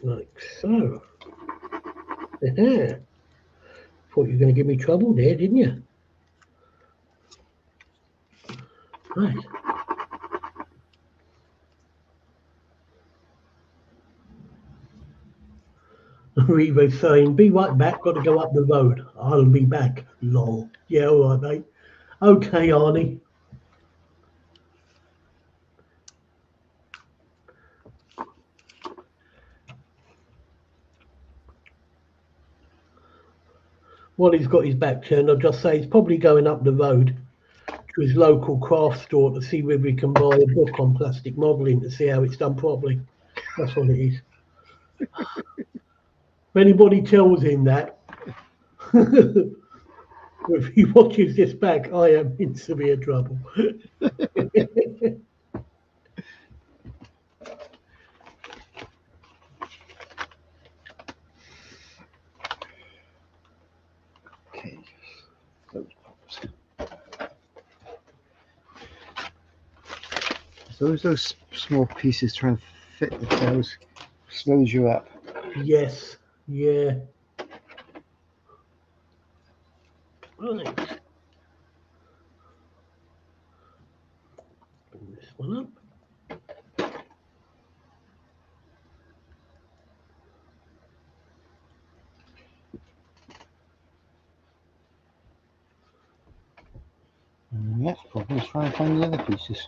Like so. Thought you were going to give me trouble there, didn't you? Right. Revo saying, be right back, got to go up the road. I'll be back. Lol. Yeah, all right, mate. Okay, Arnie. While he's got his back turned, I'll just say he's probably going up the road to his local craft store to see whether he can buy a book on plastic modelling to see how it's done properly. That's what it is. If anybody tells him that, if he watches this back, I am in severe trouble. Okay. So those small pieces trying to fit the tails slows you up. Yes, yeah. Right. Bring this one up. Next problem is trying to find the other pieces.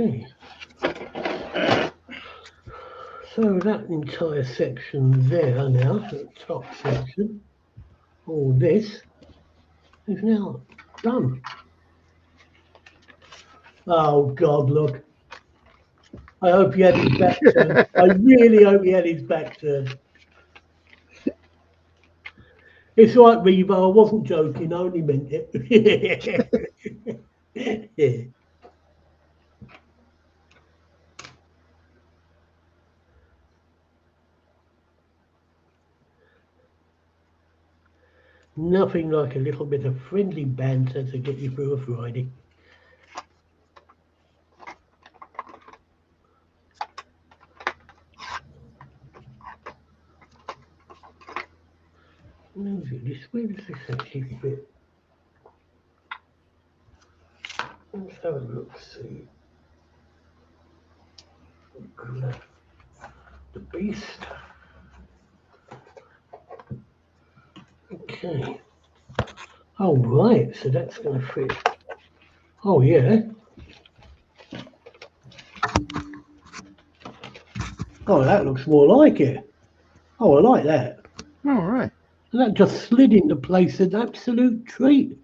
Okay. So that entire section there now, the top section, all this is now done. Oh God, look. I hope he had his back turned. I really hope he had his back turned. It's right, Revo, I wasn't joking, I only meant it. Yeah. Nothing like a little bit of friendly banter to get you through a Friday. Where does this actually fit? Let's have a look. See. The beast. Okay. Oh, right. So that's going to fit. Oh, yeah. Oh, that looks more like it. Oh, I like that. All right. And that just slid into place. An absolute treat.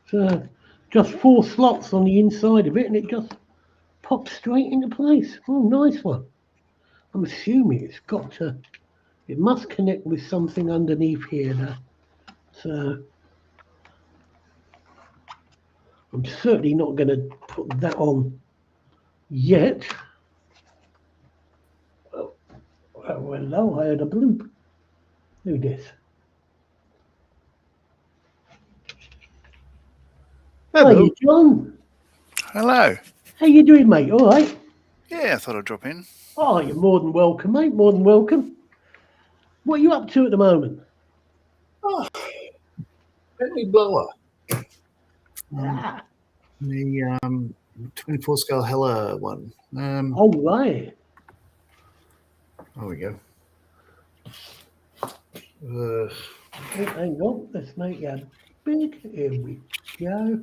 So just 4 slots on the inside of it, and it just pops straight into place. Oh, nice one. I'm assuming it's got to. It must connect with something underneath here now. So I'm certainly not going to put that on yet. Oh, hello, I heard a bloop. Who this? Hello. Hey, John. Hello. How you doing, mate? All right? Yeah, I thought I'd drop in. Oh, you're more than welcome, mate. More than welcome. What are you up to at the moment? Oh, Bentley blower. Ah, The 24 scale Hella one. all right. There we go. Hang on. Let's make that big. Here we go.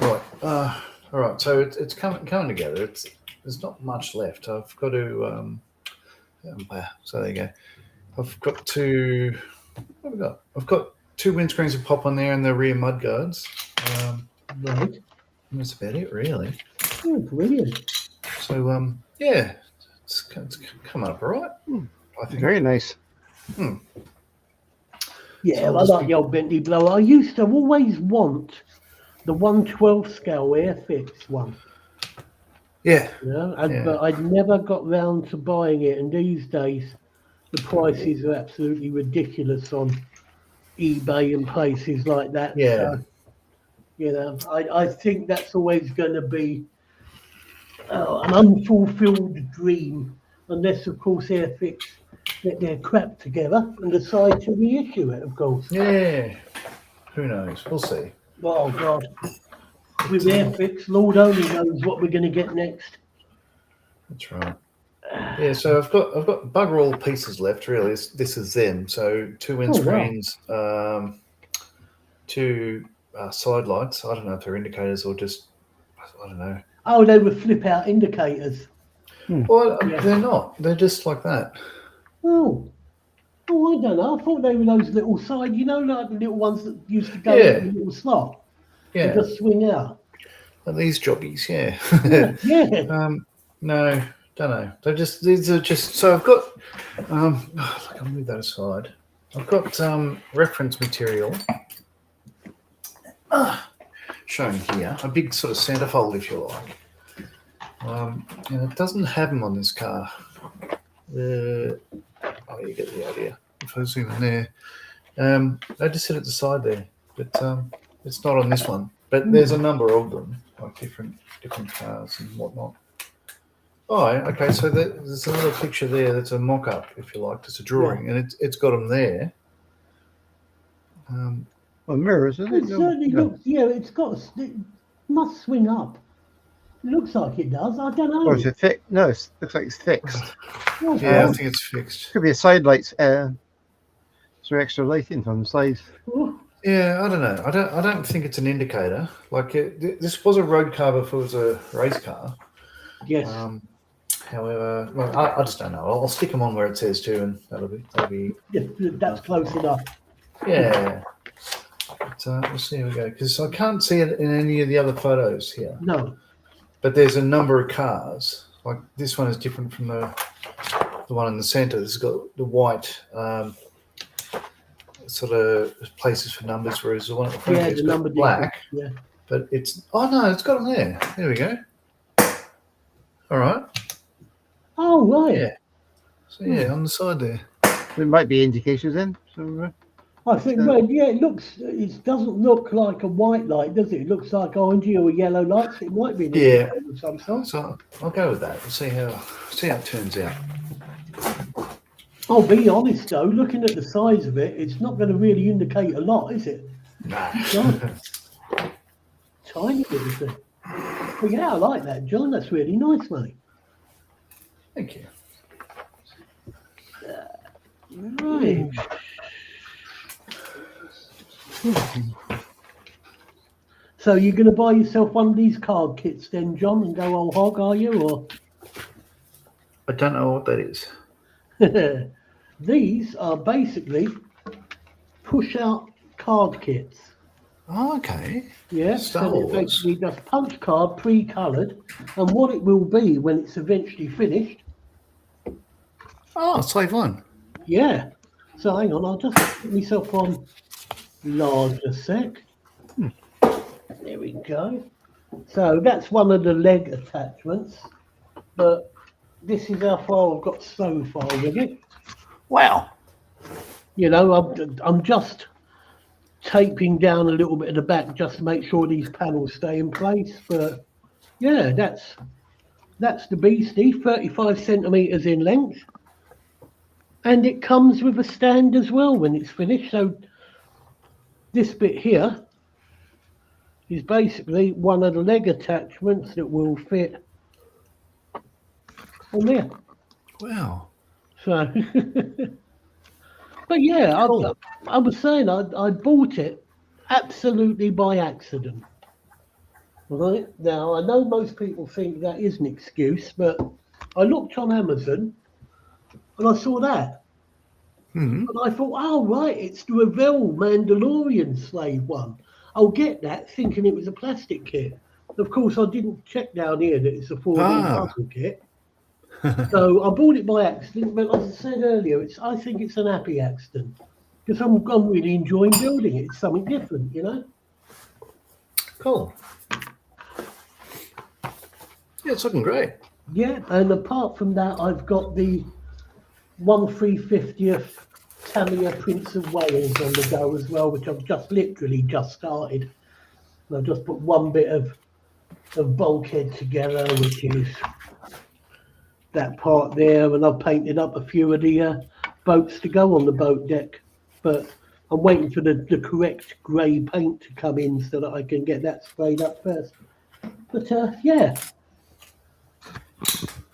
Right. All right. So it's coming together. There's not much left. I've got to. So there you go. I've got to. What have I got? I've got 2 windscreens of pop on there and the rear mud guards. Right. And that's about it, really. Oh, brilliant. So yeah, it's come up all right. I think. Very nice. Yeah, So I I'll just like the old Bentley blower. I used to always want the 1/12 scale Airfix one. Yeah. You know, Yeah. but I'd never got round to buying it. And these days, the prices are absolutely ridiculous on eBay and places like that. Yeah. So, you know, I think that's always going to be an unfulfilled dream, unless, of course, Airfix get their crap together and decide to reissue it, of course. Yeah. Who knows? We'll see. Oh, God. With Airfix, Lord only knows what we're going to get next. That's right. Yeah, so I've got bugger all pieces left. Really, this is them. So 2 windscreens, 2 side lights. I don't know if they're indicators or just I don't know. Oh, they were flip out indicators. Well, Yeah. they're not. They're just like that. Oh, I don't know. I thought they were those little side, like the little ones that used to go Yeah. in the little slot. Yeah, And just swing out. and these jobbies. Yeah. Yeah. No, don't know. These are just. So I've got. I'll move that aside. I've got reference material. Shown here, a big sort of centerfold, if you like. And it doesn't have them on this car. You get the idea. If I zoom in there, they just sit at the side there, but it's not on this one. But there's a number of them, like different cars and whatnot. Oh, okay. So there's another picture there. That's a mock-up, if you like. It's a drawing, and it's got them there. Well, mirrors, isn't It it? certainly looks, it must swing up. It looks like it does. I don't know. Or is it fixed? No, it looks like it's fixed. Yeah, I think it's fixed. Could be a side lights. So extra lighting on the sides. Oh, Yeah, I don't know. I don't think it's an indicator. Like this was a road car before it was a race car. yes. However, well, I just don't know. I'll stick them on where it says to, and that'll be. Yeah, that's close enough. Yeah. But, we'll see how we go, because I can't see it in any of the other photos here. No. But there's a number of cars. Like this one is different from the one in the centre. This has got the white sort of places for numbers, whereas the one at the front Yeah, has the got number black. Yeah. But it's it's got them there. There we go. All right. Oh, right. Yeah. So yeah, on the side there. There might be indications then. So, I think, it doesn't look like a white light, does it? It looks like orangey or yellow lights. It might be an indicator of some sort. So I'll go with that. We'll see how it turns out. I'll be honest though, looking at the size of it, it's not going to really indicate a lot, is it? No. No. tiny little thing. But yeah, I like that, John. That's really nice, mate. Thank you. Right. So you're going to buy yourself one of these card kits then, John, and go whole hog, are you? Or I don't know what that is. these are basically push-out card kits. Oh, okay. Yeah, Star so Wars. they're basically just punch card, pre-coloured, and what it will be when it's eventually finished. Oh, save one. Yeah. So hang on, I'll just put myself on large a sec. There we go. So that's one of the leg attachments, but this is how far I've got so far with it. Wow. You know, I'm just taping down a little bit of the back just to make sure these panels stay in place. But yeah, that's the beastie, 35 centimeters in length, and it comes with a stand as well when it's finished. So this bit here is basically one of the leg attachments that will fit on there. Wow. So, but yeah, Cool. I was saying I bought it absolutely by accident. Right now, I know most people think that is an excuse, but I looked on Amazon and I saw that. Hmm. And I thought, oh, right, it's the Revell Mandalorian slave one. I'll get that, thinking it was a plastic kit. Of course, I didn't check down here that it's a 4D puzzle kit. So I bought it by accident, but as I said earlier, I think it's an happy accident because I'm really enjoying building it. It's something different, you know? Cool. Yeah, it's looking great. Yeah, and apart from that, I've got the 1/350th Tamiya Prince of Wales on the go as well, which I've literally just started. And I've just put one bit of bulkhead together, which is that part there, and I've painted up a few of the boats to go on the boat deck. But I'm waiting for the correct grey paint to come in so that I can get that sprayed up first. But yeah,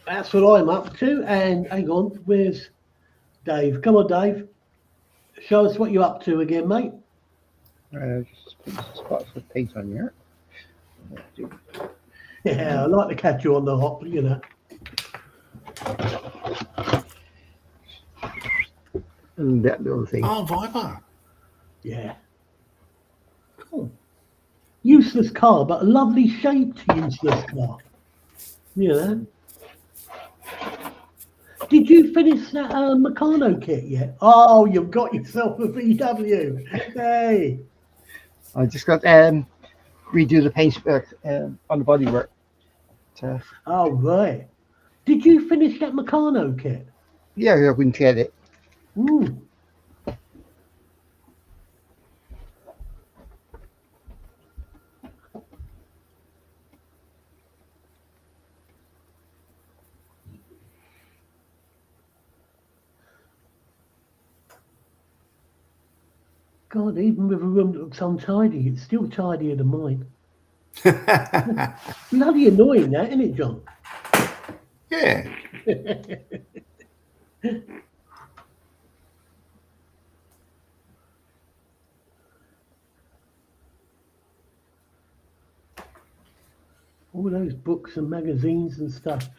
that's what I'm up to. And hang on, where's Dave? Come on, Dave. Show us what you're up to again, mate. Just put some spots of paint on here. Yeah, I like to catch you on the hop, you know. And that little thing. Oh, Viper. Yeah. Cool. Useless car, but a lovely shaped useless car. You know. Did you finish that Meccano kit yet? Oh, you've got yourself a VW. Hey. I just got redo the paint on the bodywork. Oh, right. Did you finish that Meccano kit? Yeah, I wouldn't get it. Mm. God, even with a room that looks untidy, it's still tidier than mine. Bloody annoying that, isn't it, John? Yeah. All those books and magazines and stuff.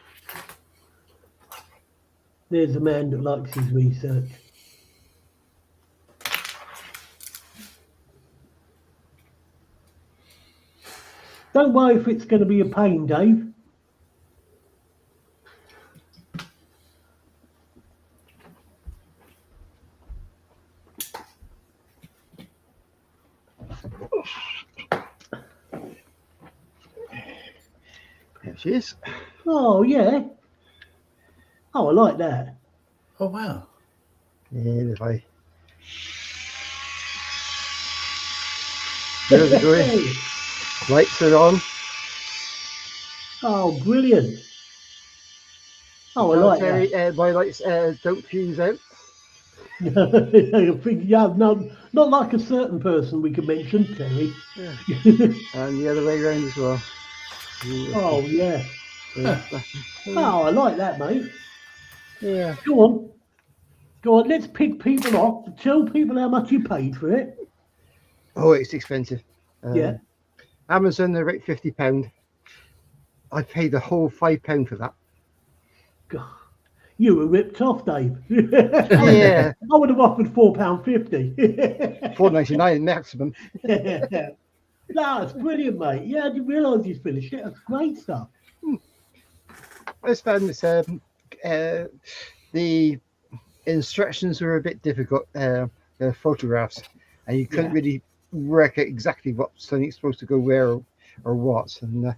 There's a man that likes his research. Don't worry if it's going to be a pain, Dave. There she is. Oh, yeah. Oh, I like that. Oh, wow. And if I... There's it going. Hey. Lights are on. Oh, brilliant. Oh, I like that. My lights don't fuse out. I think, yeah, no, not like a certain person we could mention, Terry. Yeah. And the other way around as well. Oh, yeah. Oh, I like that, mate. Yeah. Go on. Go on, let's pick people off. Tell people how much you paid for it. Oh, it's expensive. Yeah. Amazon, they're about £50. I paid the whole £5 for that. God, you were ripped off, Dave. Yeah. I would have offered £4.50. £4.99 maximum. No, it's brilliant, mate. Yeah, I didn't realise you'd finished it. That's great stuff. I just found this, the instructions were a bit difficult, photographs, and you couldn't really work out exactly what something's supposed to go where or what. And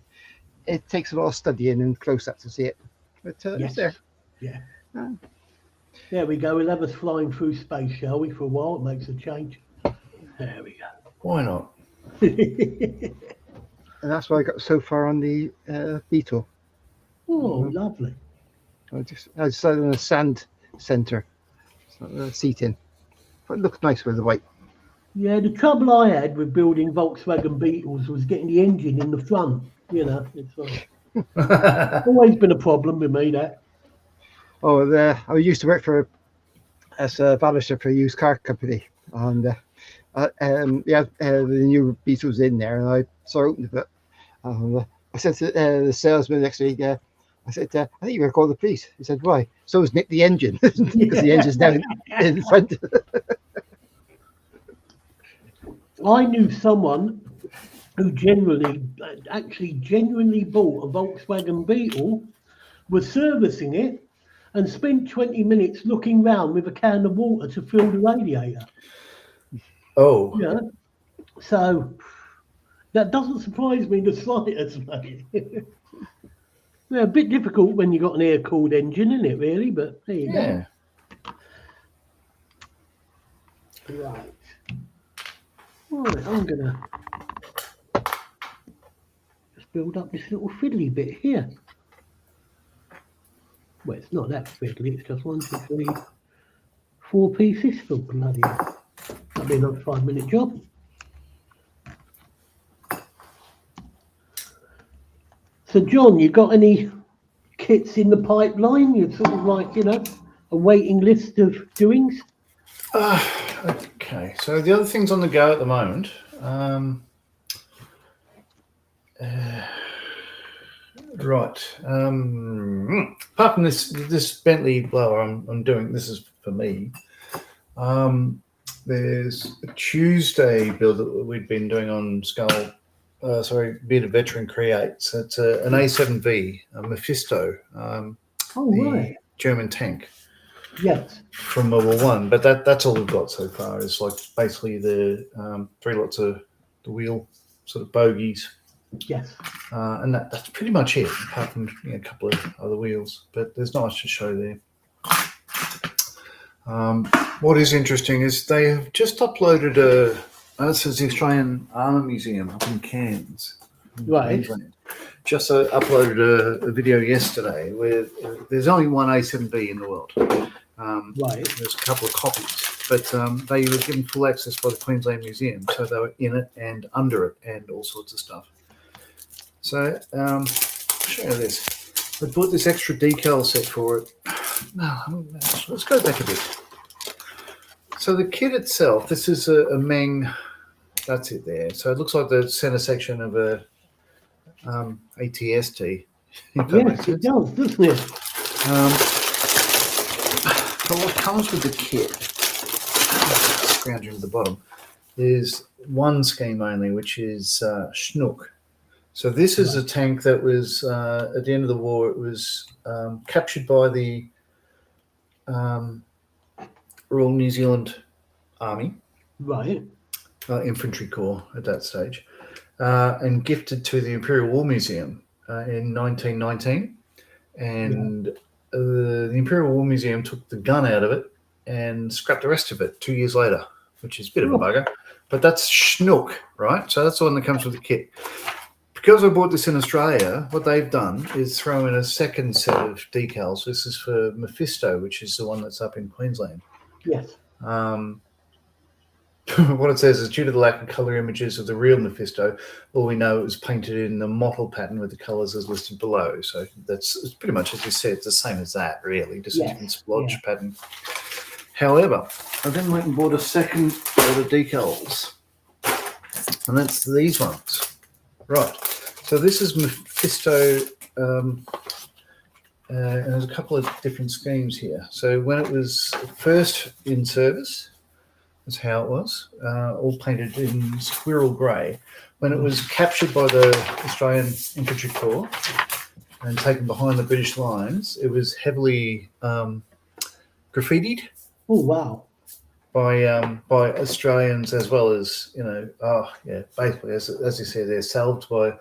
it takes a lot of studying and close up to see it. But it's there. Yeah. There we go. We'll have us flying through space, shall we, for a while? It makes a change. There we go. Why not? And that's why I got so far on the Beetle. Oh, lovely. I decided on a sand centre seating. But it looked nice with the white. Yeah, the trouble I had with building Volkswagen Beetles was getting the engine in the front. You know, it's always been a problem with me, that. Oh, I used to work as a baluster for a used car company, and the new Beetles in there, and I opened it. I said to the salesman next week, I said, I think you better call the police. He said, why? So it's nicked the engine, because the engine's down in front. I knew someone who genuinely bought a Volkswagen Beetle, was servicing it, and spent 20 minutes looking round with a can of water to fill the radiator. Oh. Yeah. So that doesn't surprise me the slightest, mate. Yeah, a bit difficult when you got an air-cooled engine, isn't it, really? But there you go. Right. Right, I'm going to just build up this little fiddly bit here. Well, it's not that fiddly, it's just 1, 2, 3, 4 pieces. Oh, bloody hell. That'll be another 5-minute job. So, John, you got any kits in the pipeline? You're sort of like, a waiting list of doings? Okay, so the other things on the go at the moment, right. Apart from this Bentley blower I'm doing, this is for me. There's a Tuesday build that we'd been doing on Bearded Veteran Creates. It's an A7V, a Mephisto, Right. German tank. Yes. From World War One, but that's all we've got so far. Is like basically the 3 lots of the wheel sort of bogies. Yes. And that's pretty much it, apart from a couple of other wheels. But there's not much to show there. What is interesting is they have just uploaded this is the Australian Armour Museum up in Cairns, Right. Queensland. Just uploaded a video yesterday where there's only one A7B in the world. Right. There's a couple of copies, but they were given full access by the Queensland Museum, so they were in it and under it and all sorts of stuff. So I'll show you this. I bought this extra decal set for it. No, let's go back a bit. So the kit itself, this is a Meng. That's it there. So it looks like the center section of a ATST. Yes, it does, doesn't it? So what comes with the kit, scrounging to the bottom, is one scheme only, which is Schnook. So this is a tank that was, at the end of the war, it was captured by the Royal New Zealand Army. Right. Infantry Corps at that stage, and gifted to the Imperial War Museum in 1919. And the Imperial War Museum took the gun out of it and scrapped the rest of it 2 years later, which is a bit of a bugger. But that's Schnook, right? So that's the one that comes with the kit. Because I bought this in Australia, what they've done is throw in a second set of decals. This is for Mephisto, which is the one that's up in Queensland. Yes. What it says is, due to the lack of colour images of the real Mephisto, all we know it was painted in the mottled pattern with the colours as listed below. So it's pretty much, as you said, it's the same as that, really, just a different splotch pattern. However, I then went and bought a second set of decals, and that's these ones. Right. So this is Mephisto, and there's a couple of different schemes here. So when it was first in service, that's how it was, all painted in squirrel grey. When it was captured by the Australian Infantry Corps and taken behind the British lines, it was heavily graffitied. Oh, wow. By Australians, as well as, basically, as you say, they're salved by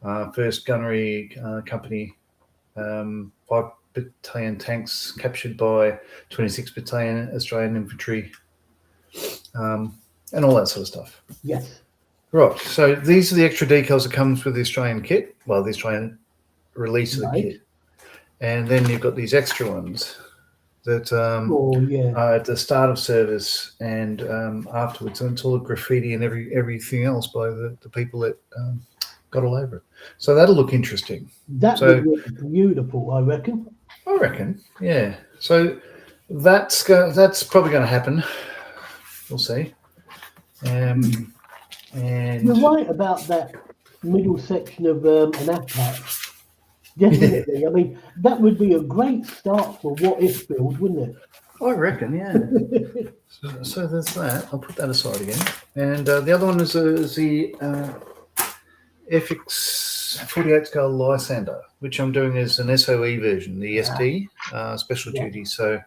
1st Gunnery Company, 5 battalion tanks captured by 26th Battalion Australian Infantry, and all that sort of stuff. Yes. Right. So these are the extra decals that comes with the Australian kit. Well, the Australian release of the kit, and then you've got these extra ones that are at the start of service and afterwards. And it's all the graffiti and everything else by the people that got all over it. So that'll look interesting. That would look beautiful, I reckon. Yeah. So that's probably going to happen. We'll see. And you're right about that middle section of an APAC. Definitely. I mean, that would be a great start for What If build, wouldn't it? I reckon, yeah. so there's that. I'll put that aside again. And the other one is the FX 48 scale Lysander, which I'm doing as an SOE version, the ST special duty. So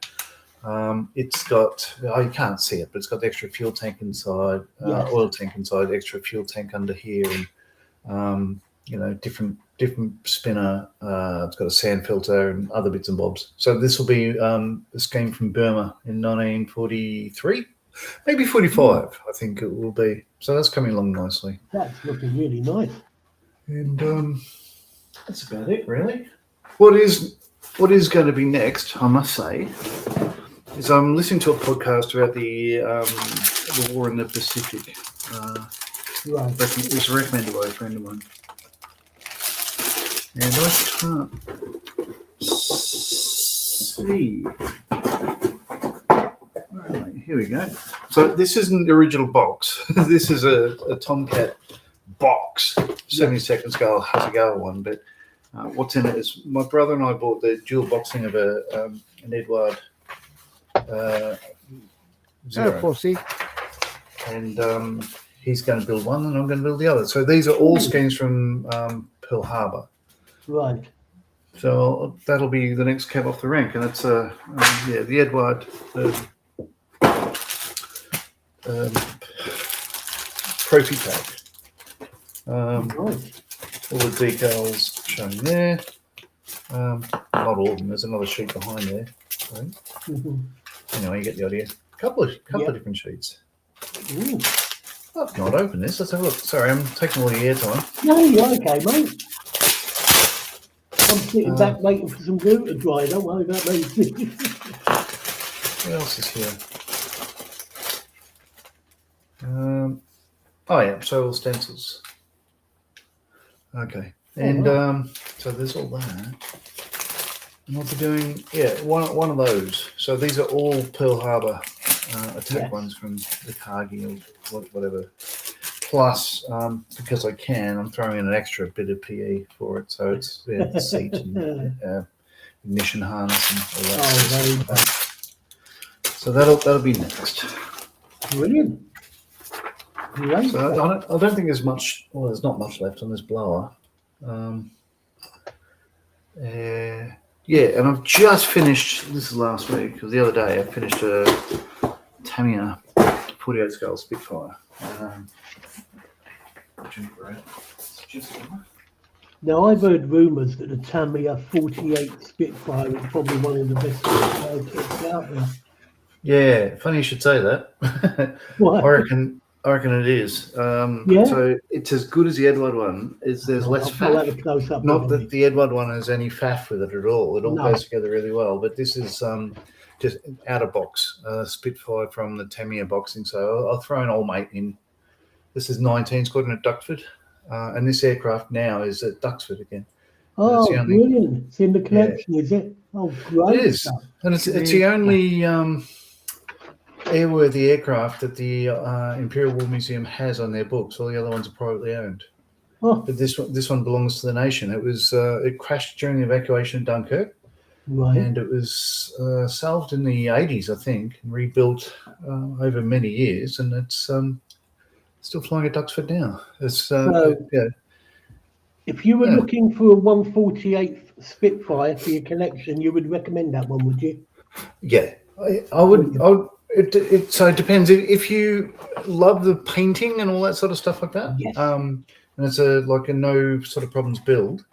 it's got, you can't see it, but it's got the extra fuel tank inside, oil tank inside, extra fuel tank under here, and different spinner. It's got a sand filter and other bits and bobs. So this will be a scheme from Burma in 1943, maybe 45. I think it will be. So that's coming along nicely. That's looking really nice. And that's about it, really. What is going to be next, I must say, is I'm listening to a podcast about the war in the Pacific. It was recommended by a friend of mine. And I can't see. Right, here we go. So this isn't the original box. This is a Tomcat box, 72nd scale Hasegawa one. But what's in it is my brother and I bought the dual boxing of an Edward Zero. And he's going to build one, and I'm going to build the other. So these are all schemes from Pearl Harbor. Right. So that'll be the next cab off the rank, and it's the Edward Profi pack. All the decals shown there. Not all of them. There's another sheet behind there. Right? Anyway, you get the idea. Couple of different sheets. Ooh. I've not opened this. Let's have a look. Sorry, I'm taking all the airtime. No, you're okay, mate. I'm sitting back waiting for some glue to dry. Don't worry about me. What else is here? So all stencils. Okay. And so there's all that. And what we're doing, one of those. So these are all Pearl Harbor attack ones from the Cargill or whatever. Plus, because I can, I'm throwing in an extra bit of PE for it. So it's the seat and ignition harness and all that. So that'll be next. Brilliant. Great. So I don't think there's much. Well, there's not much left on this blower. And I've just finished. This is last week, because the other day I finished a Tamiya 48 scale Spitfire. Now, I've heard rumours that the Tamiya 48 Spitfire is probably one of the best kits out there. Yeah, funny you should say that. What? I reckon it is. So it's as good as the Edward one. There's less faff. Not that the Edward one has any faff with it at all. It all goes together really well. But this is just out of box Spitfire from the Tamiya boxing. So I'll throw an old mate in. This is 19 Squadron at Duxford, and this aircraft now is at Duxford again. Oh, the only, brilliant! It's in the collection, is it? Oh, great! It is, stuff. and it's the only airworthy aircraft that the Imperial War Museum has on their books. All the other ones are privately owned. Oh, But this one belongs to the nation. It crashed during the evacuation of Dunkirk, right. and it was salvaged in the 80s, I think, and rebuilt over many years, and it's still flying at Duxford now. It's If you were looking for a 148th Spitfire for your collection, you would recommend that one, would you? Yeah, I would. So it depends if you love the painting and all that sort of stuff like that. Yes. And it's a no sort of problems build.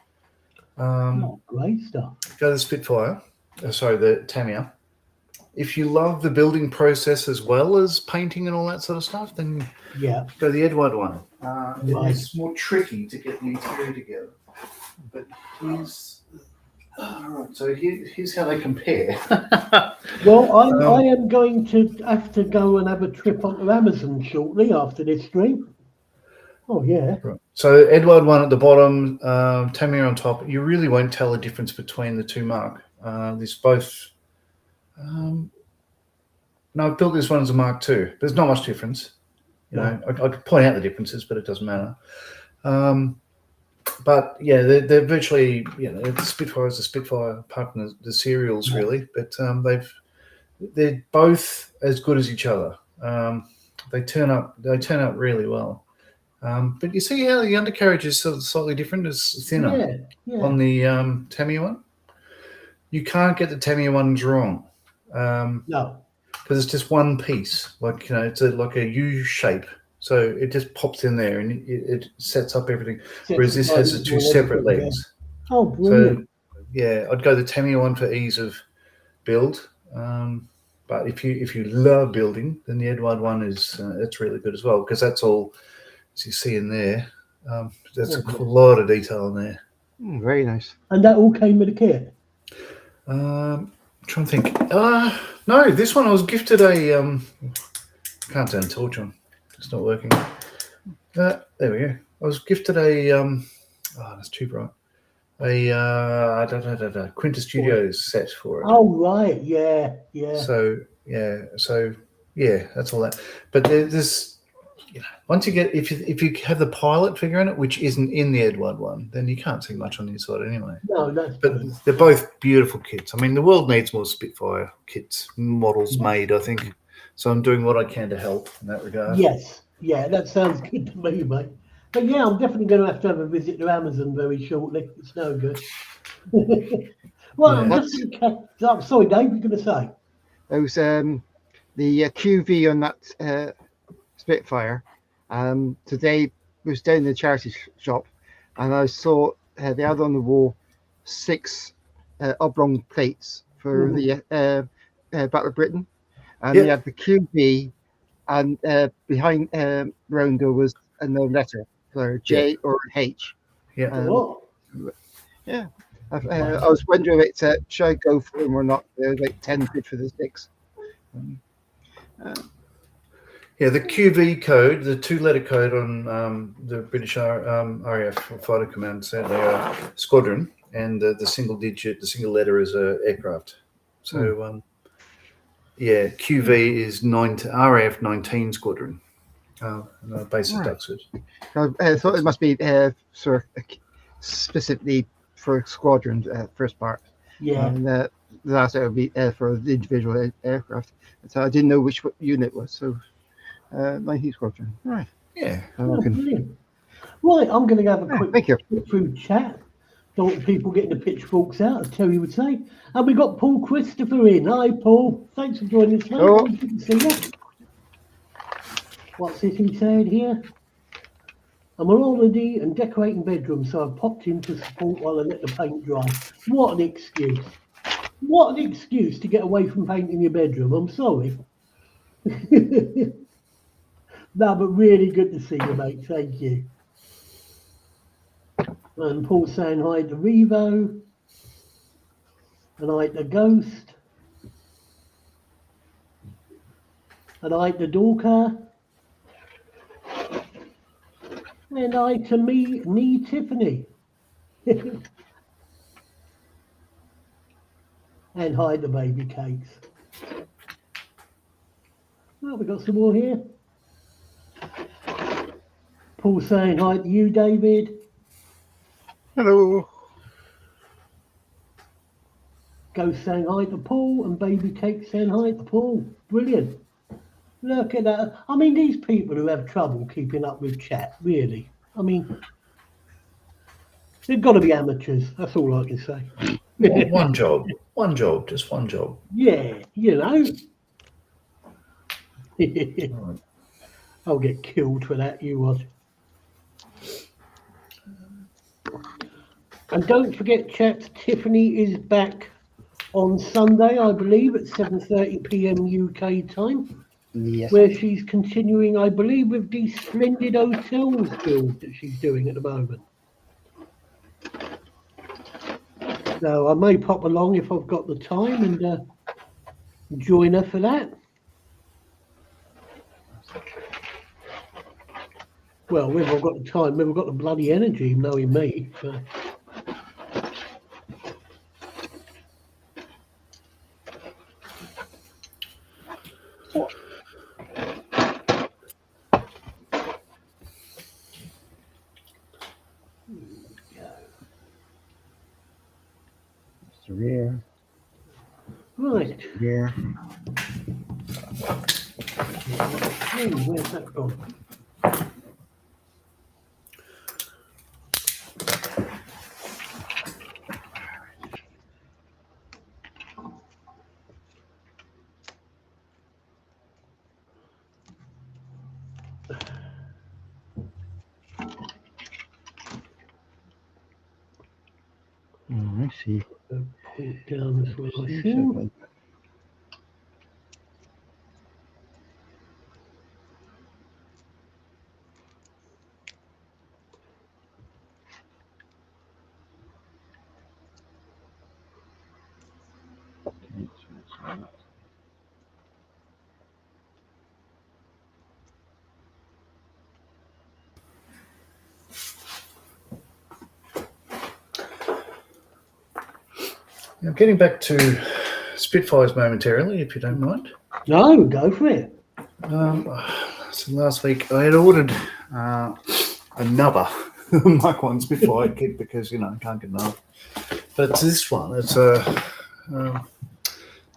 Great stuff. Go to the Spitfire. The Tamiya. If you love the building process as well as painting and all that sort of stuff, then go to the Edward one. It's more tricky to get the interior together. But here's how they compare. Well, I am going to have to go and have a trip onto Amazon shortly after this stream. Oh, yeah. Right. So Edward one at the bottom, Tamiya on top. You really won't tell the difference between the two, Mark. There's both. No, I've built this one as a Mark II. There's not much difference. I could point out the differences, but it doesn't matter. But yeah, they're virtually, the Spitfire is a Spitfire, apart from the serials, really. But they're both as good as each other. They turn up really well. But you see how the undercarriage is sort of slightly different, it's thinner on the Tamiya one. You can't get the Tamiya ones wrong. No, because it's just one piece. It's like a U shape. So it just pops in there and it sets up everything. Whereas this has the two separate legs. Oh, brilliant. So, I'd go the Tamiya one for ease of build. But if you love building, then the Edward one is it's really good as well, because that's all, as you see in there, that's a lot of detail in there. Very nice. And that all came with a kit? I'm trying to think. No, this one I was gifted a... can't turn the torch on. It's not working. There we go. I was gifted a... that's too bright. A Quintus Studios set for it. Oh, right. Yeah. So that's all that. But there's... once you get... If you have the pilot figure in it, which isn't in the Edward one, then you can't see much on the inside anyway. No, that's But good. they're both beautiful kits. I mean, the world needs more Spitfire kits, models made, I think. So I'm doing what I can to help in that regard. Yes. Yeah, that sounds good to me, mate. But yeah, I'm definitely going to have a visit to Amazon very shortly. It's no good. I'm sorry, Dave, you're going to say? Those the QV on that Spitfire. Today was down in the charity shop, and I saw they had on the wall 6 oblong plates for the Battle of Britain, and they had the QV, and behind Rondo was another letter for J or H. Yeah. I was wondering if it's should I go for them or not. They're like 10 quid for the 6. The QV code, the 2-letter code on the British RAF Fighter Command squadron, and the single letter is a aircraft. So QV is RAF 19 squadron, based at Duxford. I thought it must be sort of specifically for squadron first part. Yeah. And the last would be for the individual aircraft. So I didn't know which unit it was. So 19 squadron. Right. Yeah. Brilliant. Right, I'm going to have a quick thank you. through chat. Don't want people getting the pitchforks out, as Terry would say. And we got Paul Christopher in. Hi, Paul. Thanks for joining us, mate. Hello. Good to see you. What's this he said here? I'm already and decorating bedrooms, so I've popped in to support while I let the paint dry. What an excuse. What an excuse to get away from painting your bedroom. I'm sorry. No, but really good to see you, mate. Thank you. And Paul saying hi to Revo. And hi to Ghost. And I to Dorker. And I to me Tiffany. And hide the baby cakes. Well, we've got some more here. Paul saying hi to you, David. Hello. Ghost saying hi to Paul, and baby cake saying hi to Paul. Brilliant. Look at that. I mean, these people who have trouble keeping up with chat, really. I mean, they've got to be amateurs. That's all I can say. One job, just one job. Yeah, you know. Right. I'll get killed for that, you watch. And don't forget, chaps, Tiffany is back on Sunday, I believe, at 7:30 p.m. UK time, Yes. where she's continuing, I believe, with the splendid hotels build that she's doing at the moment. So I may pop along if I've got the time and join her for that. Well, whether I've got the time, whether I've got the bloody energy, knowing me. So. It's the rear. Right. Rear. Where's that gone? I see. Pull it down as well, I See think. something. Now, getting back to Spitfires momentarily, if you don't mind. No, go for it. So last week I had ordered another Mark 1 Spitfire kit because, you know, I can't get enough. But it's this one. It's a, so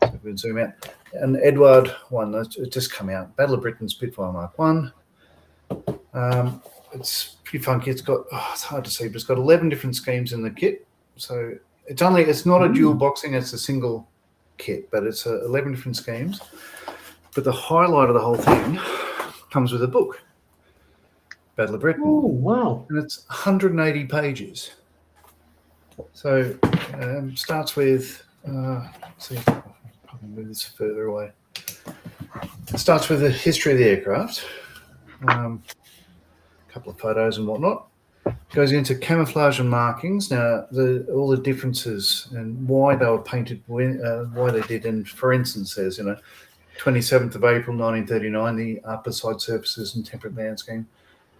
if we can zoom out, an Edward one. It just come out. Battle of Britain Spitfire Mark 1. It's pretty funky. It's got, it's hard to see, but it's got 11 different schemes in the kit. So it's not a dual boxing, it's a single kit, but it's 11 different schemes. But the highlight of the whole thing comes with a book, Battle of Britain. Oh, wow. And it's 180 pages. So starts with, let's see if I can probably move this further away. It starts with the history of the aircraft, a couple of photos and whatnot. Goes into camouflage and markings. Now, all the differences and why they were painted, why they did. And for instance, there's, 27th of April 1939, the upper side surfaces and temperate land scheme.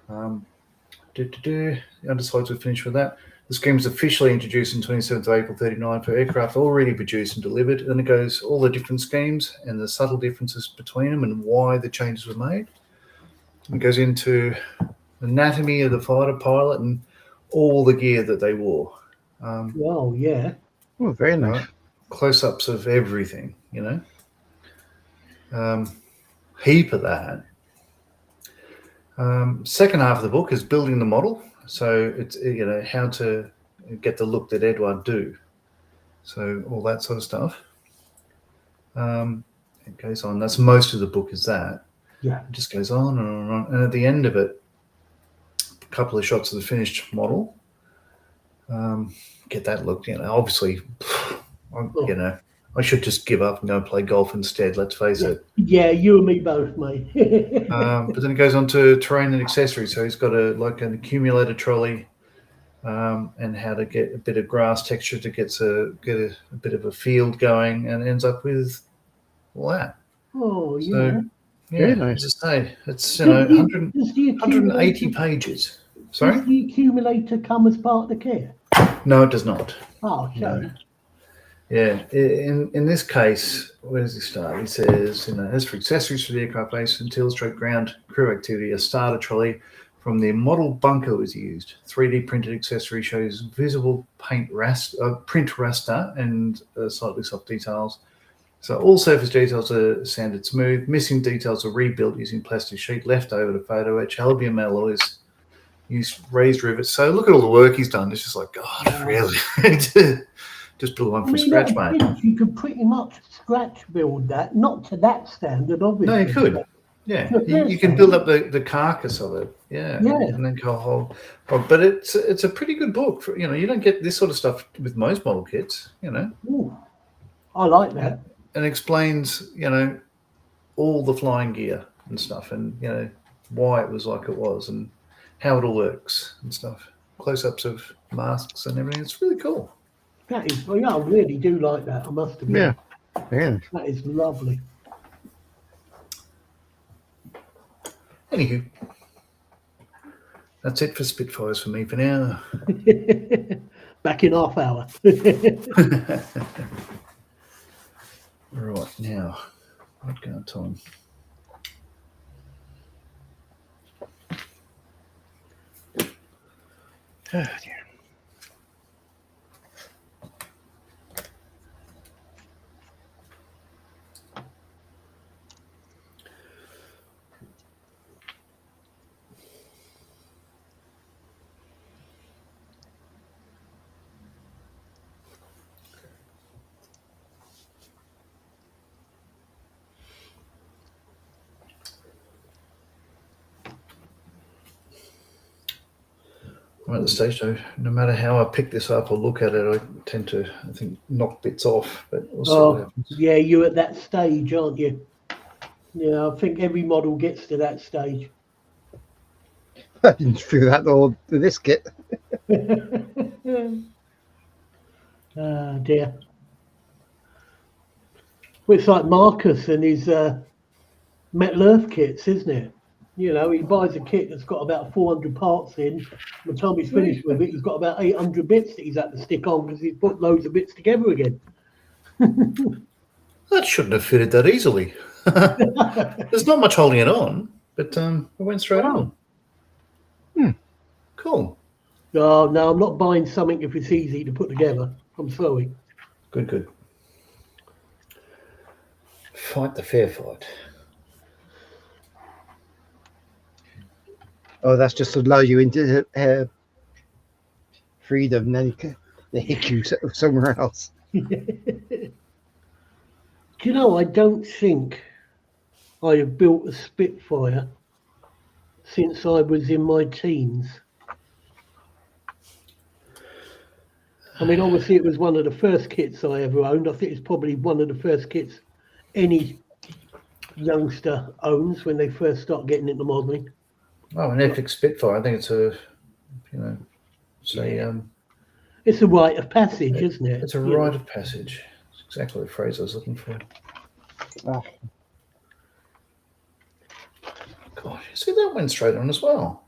The undersides were finished with that. The scheme was officially introduced in 27th of April 39 for aircraft already produced and delivered. Then it goes all the different schemes and the subtle differences between them and why the changes were made. It goes into anatomy of the fighter pilot and all the gear that they wore. Wow, yeah. Oh, very nice. Right? Close-ups of everything, heap of that. Second half of the book is building the model. So it's, how to get the look that Edward do. So all that sort of stuff. It goes on. That's most of the book is that. Yeah. It just goes on and on and on. And at the end of it, a couple of shots of the finished model. Get that look, obviously, I should just give up and go and play golf instead, let's face it. Yeah, you and me both, mate. But then it goes on to terrain and accessories. So he's got an accumulator trolley and how to get a bit of grass texture to get a bit of a field going, and ends up with all that. Oh, yeah. So Yeah, Very nice. as I say, it's Does 100, the 180 pages. Sorry? Does the accumulator come as part of the kit? No, it does not. Oh, No. shame. Yeah, in this case, where does he start? He says, as for accessories for the aircraft base and to illustrate ground crew activity, a starter trolley from the model bunker was used. 3D printed accessory shows visible print raster and slightly soft details. So all surface details are sanded smooth. Missing details are rebuilt using plastic sheet left over the photo etch, albium alloys, used raised rivets. So look at all the work he's done. It's just like, God, really? Just build one from scratch, at a mate. pinch, you could pretty much scratch build that, not to that standard, obviously. No, you could. Yeah, you can build up the carcass of it. Yeah, and then go whole. But it's a pretty good book. For, you don't get this sort of stuff with most model kits. Ooh, I like that. And explains all the flying gear and stuff, and why it was like it was, and how it all works and stuff. Close-ups of masks and everything. It's really cool. That is, well, yeah, I really do like that. I must admit. Yeah. That is lovely. Anywho, that's it for Spitfires for me for now. Back in half hour. Right, now, what going time? Oh, dear. I'm at the stage though, no matter how I pick this up or look at it, I tend to, I think, knock bits off, but we'll see what happens. Yeah, you're at that stage, aren't you? Yeah, I think every model gets to that stage. I didn't feel that all with this kit. Oh dear. Well, it's like Marcus and his Metal Earth kits, isn't it? He buys a kit that's got about 400 parts in. By the time he's finished with it, he's got about 800 bits that he's had to stick on because he's put loads of bits together again. That shouldn't have fitted that easily. There's not much holding it on, but it went straight on. Cool. Oh, no, I'm not buying something if it's easy to put together. I'm sorry. Good. Fight the fair fight. Oh, that's just to allow you into freedom, then they hit you somewhere else. Do you know, I don't think I have built a Spitfire since I was in my teens. I mean, obviously, it was one of the first kits I ever owned. I think it's probably one of the first kits any youngster owns when they first start getting into modelling. Oh, an epic Spitfire. I think it's a, it's a rite of passage, isn't it? It's a rite of passage. It's exactly the phrase I was looking for. Oh. Gosh, see, that went straight on as well.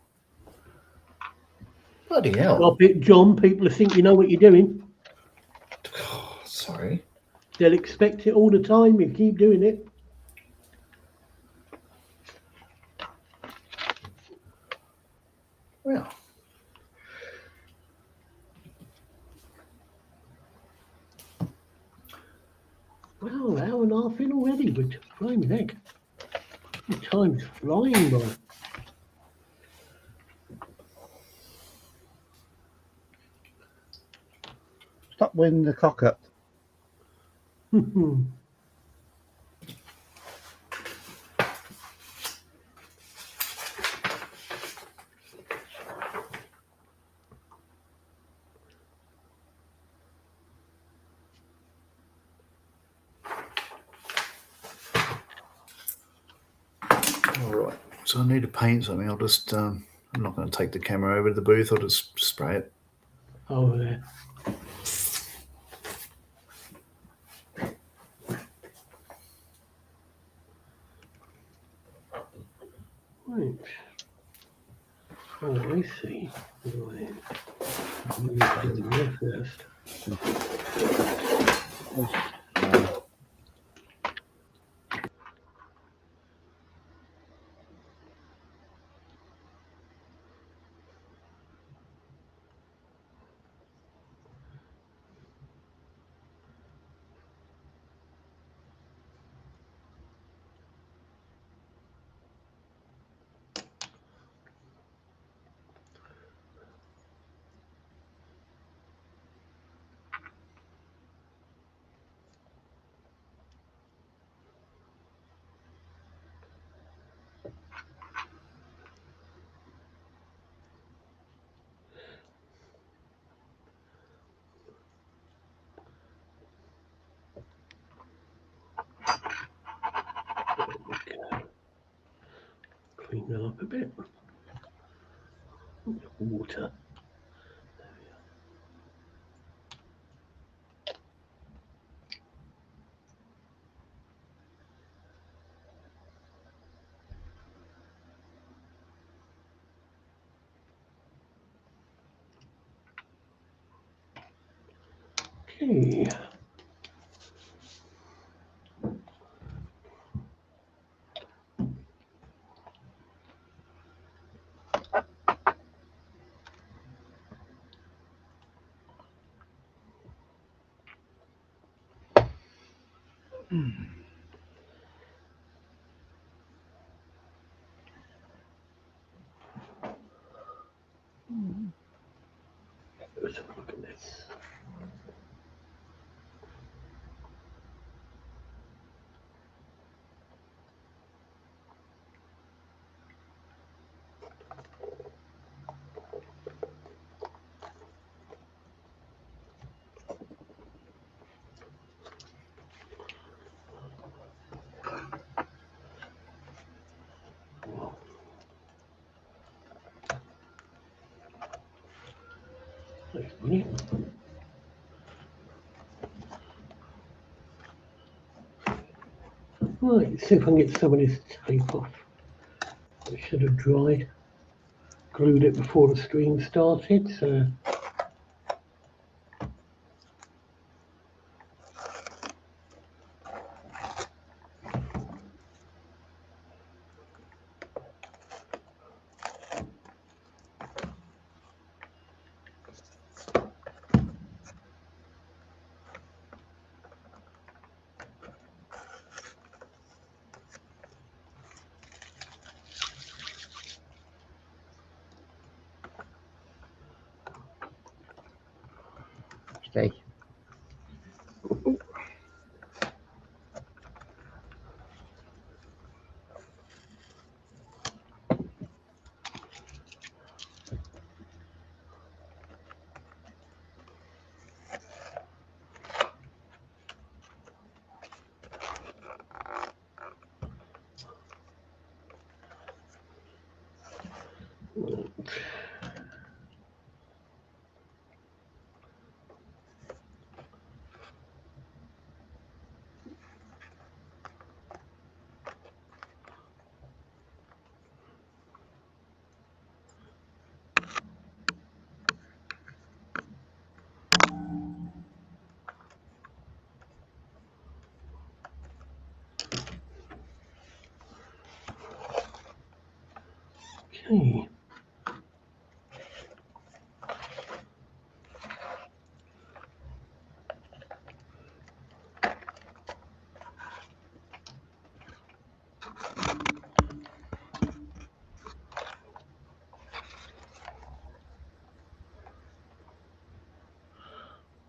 Bloody hell. Stop it, John. People think you know what you're doing. Oh, sorry. They'll expect it all the time. You keep doing it. Well. Wow, hour and a half in already, but flying heck. The time's flying by. Stop winding the clock up. All right. So I need to paint something. I'll just, I'm not going to take the camera over to the booth. I'll just spray it. Over there. Right. Oh, I see. Right. I'm going to do it there first. Clean that up a bit. Water. Okay. Let's have a look at this. Thanks, buddy. Right, let's see if I can get some of this tape off. It should have dried. Glued it before the stream started, so. Stay. Okay.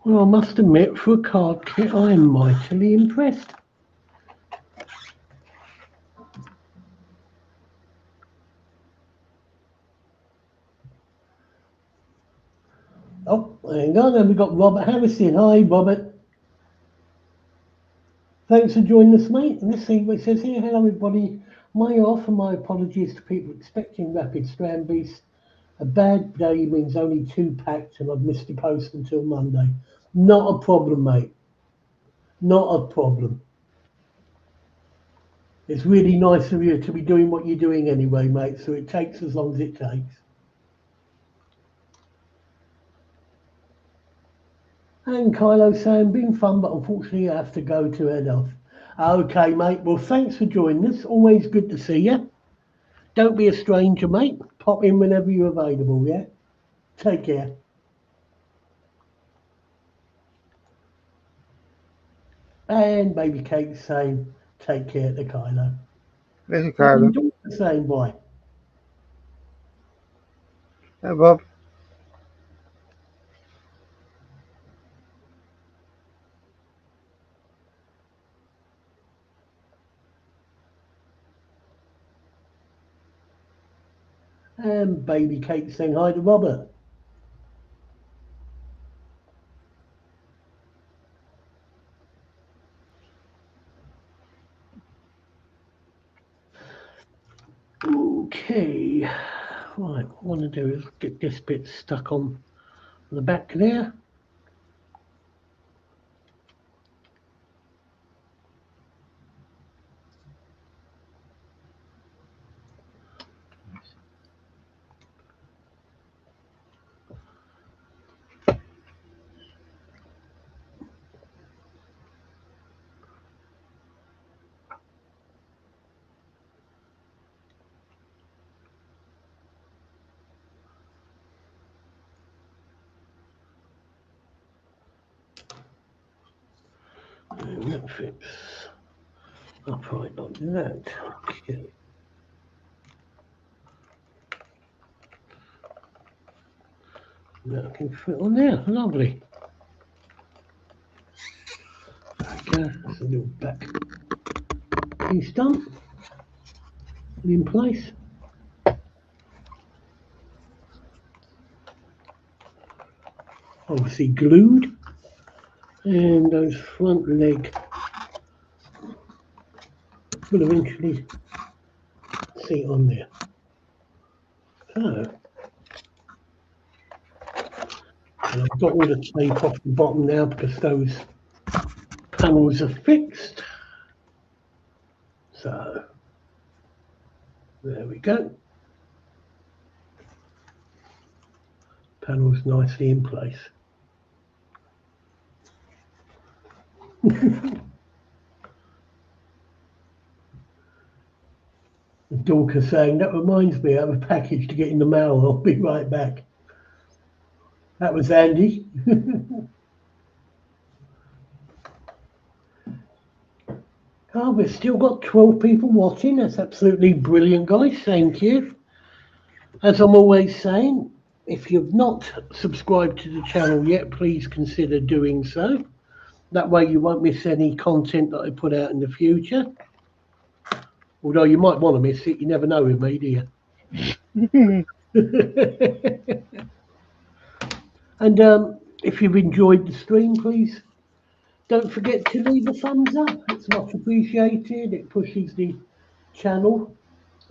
Well, I must admit, for a card kit, I am mightily impressed. Oh, hang on, then we've got Robert Harrison. Hi, Robert. Thanks for joining us, mate. And this thing it says here, hello everybody. My offer my apologies to people expecting Rapid Strand Beast. A bad day means only 2 packed and I've missed the post until Monday. Not a problem, mate. Not a problem. It's really nice of you to be doing what you're doing anyway, mate. So it takes as long as it takes. And Kylo saying, been fun, but unfortunately I have to go to head off. Okay, mate. Well, thanks for joining us. Always good to see you. Don't be a stranger, mate. Pop in whenever you're available, yeah? Take care. And Baby Kate saying, take care to Kylo. Listen, And Carlo. Daughter saying bye. Hey, Bob. And Baby Kate saying hi to Robert. Okay. Right, what I want to do is get this bit stuck on the back there. And that fits upright like that. Okay. That can fit on there. Lovely. Okay, that's a little back piece done. In place. Obviously glued. And those front leg will eventually sit on there. So, and I've got all the tape off the bottom now because those panels are fixed. So, there we go. Panels nicely in place. Dorcas saying, that reminds me, I have a package to get in the mail. I'll be right back. That was Andy. Oh, we've still got 12 people watching. That's absolutely brilliant, guys. Thank you. As I'm always saying, if you've not subscribed to the channel yet, please consider doing so. That way you won't miss any content that I put out in the future. Although you might want to miss it, you never know with me, do you? And if you've enjoyed the stream, please don't forget to leave a thumbs up. It's much appreciated. It pushes the channel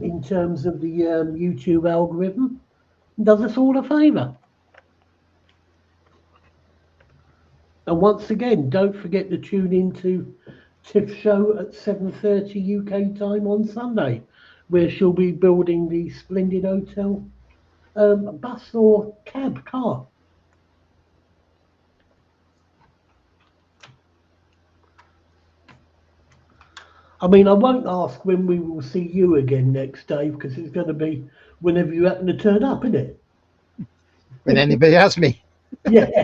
in terms of the YouTube algorithm. Does us all a favour. And once again, don't forget to tune in to Tiff's show at 7:30 UK time on Sunday, where she'll be building the Splendid Hotel bus or cab car. I mean, I won't ask when we will see you again next, Dave, because it's going to be whenever you happen to turn up, isn't it? When anybody asks me. Yeah.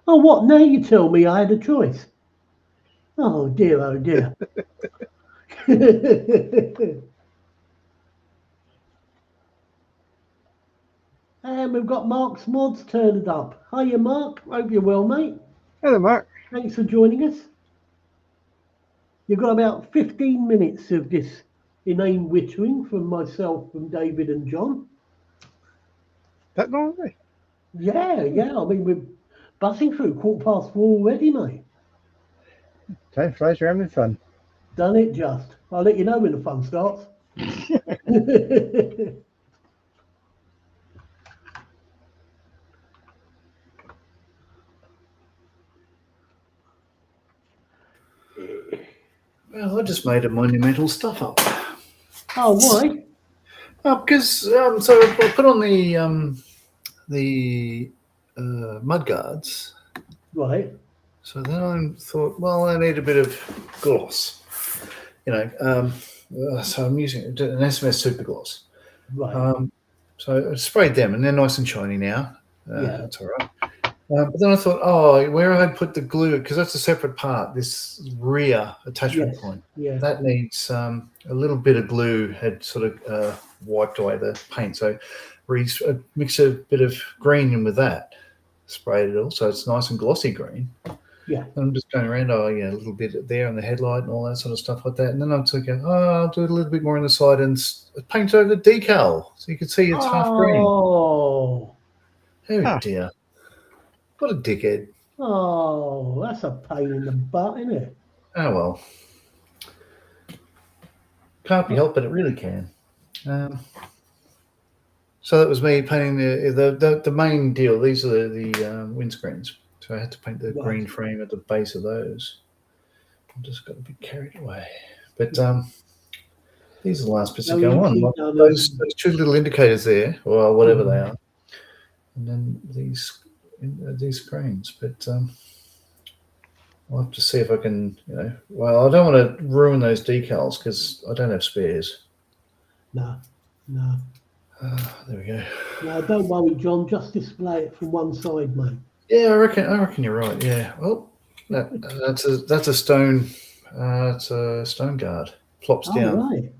Oh, what? Now you tell me I had a choice. Oh, dear, oh, dear. And we've got Mark's Mods turned up. Hiya, Mark. Hope you're well, mate. Hello, Mark. Thanks for joining us. You've got about 15 minutes of this inane wittering from myself, from David and John. That lovely. Yeah. I mean, we're buzzing through 4:15 already, mate. Time flies, we're having fun. Done it just. I'll let you know when the fun starts. Well, I just made a monumental stuff up. Oh, why? Because so I put on the mud guards. Right. So then I thought, well, I need a bit of gloss. So I'm using an SMS super gloss. Right. So I sprayed them, and they're nice and shiny now. Yeah. That's all right. But then I thought, oh, where I put the glue, because that's a separate part, this rear attachment Yes. point, Yeah. that needs a little bit of glue had sort of wiped away the paint. So mix a bit of green in with that, sprayed it all, so it's nice and glossy green. Yeah. And I'm just going around, a little bit there on the headlight and all that sort of stuff like that. And then I'm thinking, I'll do it a little bit more on the side and paint over the decal so you can see it's half green. Oh. Oh, dear. What a dickhead. Oh, that's a pain in the butt, isn't it? Oh, well. Can't be helped, but it really can. So that was me painting the main deal. These are the windscreens. So I had to paint the green frame at the base of those. I just got a bit carried away. But these are the last bits that go on. Like those two little indicators there, or whatever they are. And then these screens. But I'll have to see if I can, well, I don't want to ruin those decals because I don't have spares. No. There we go. No, don't worry, John. Just display it from one side, mate. Yeah, I reckon you're right. Yeah. Well, that's a stone. It's a stone guard. Flops down. Right.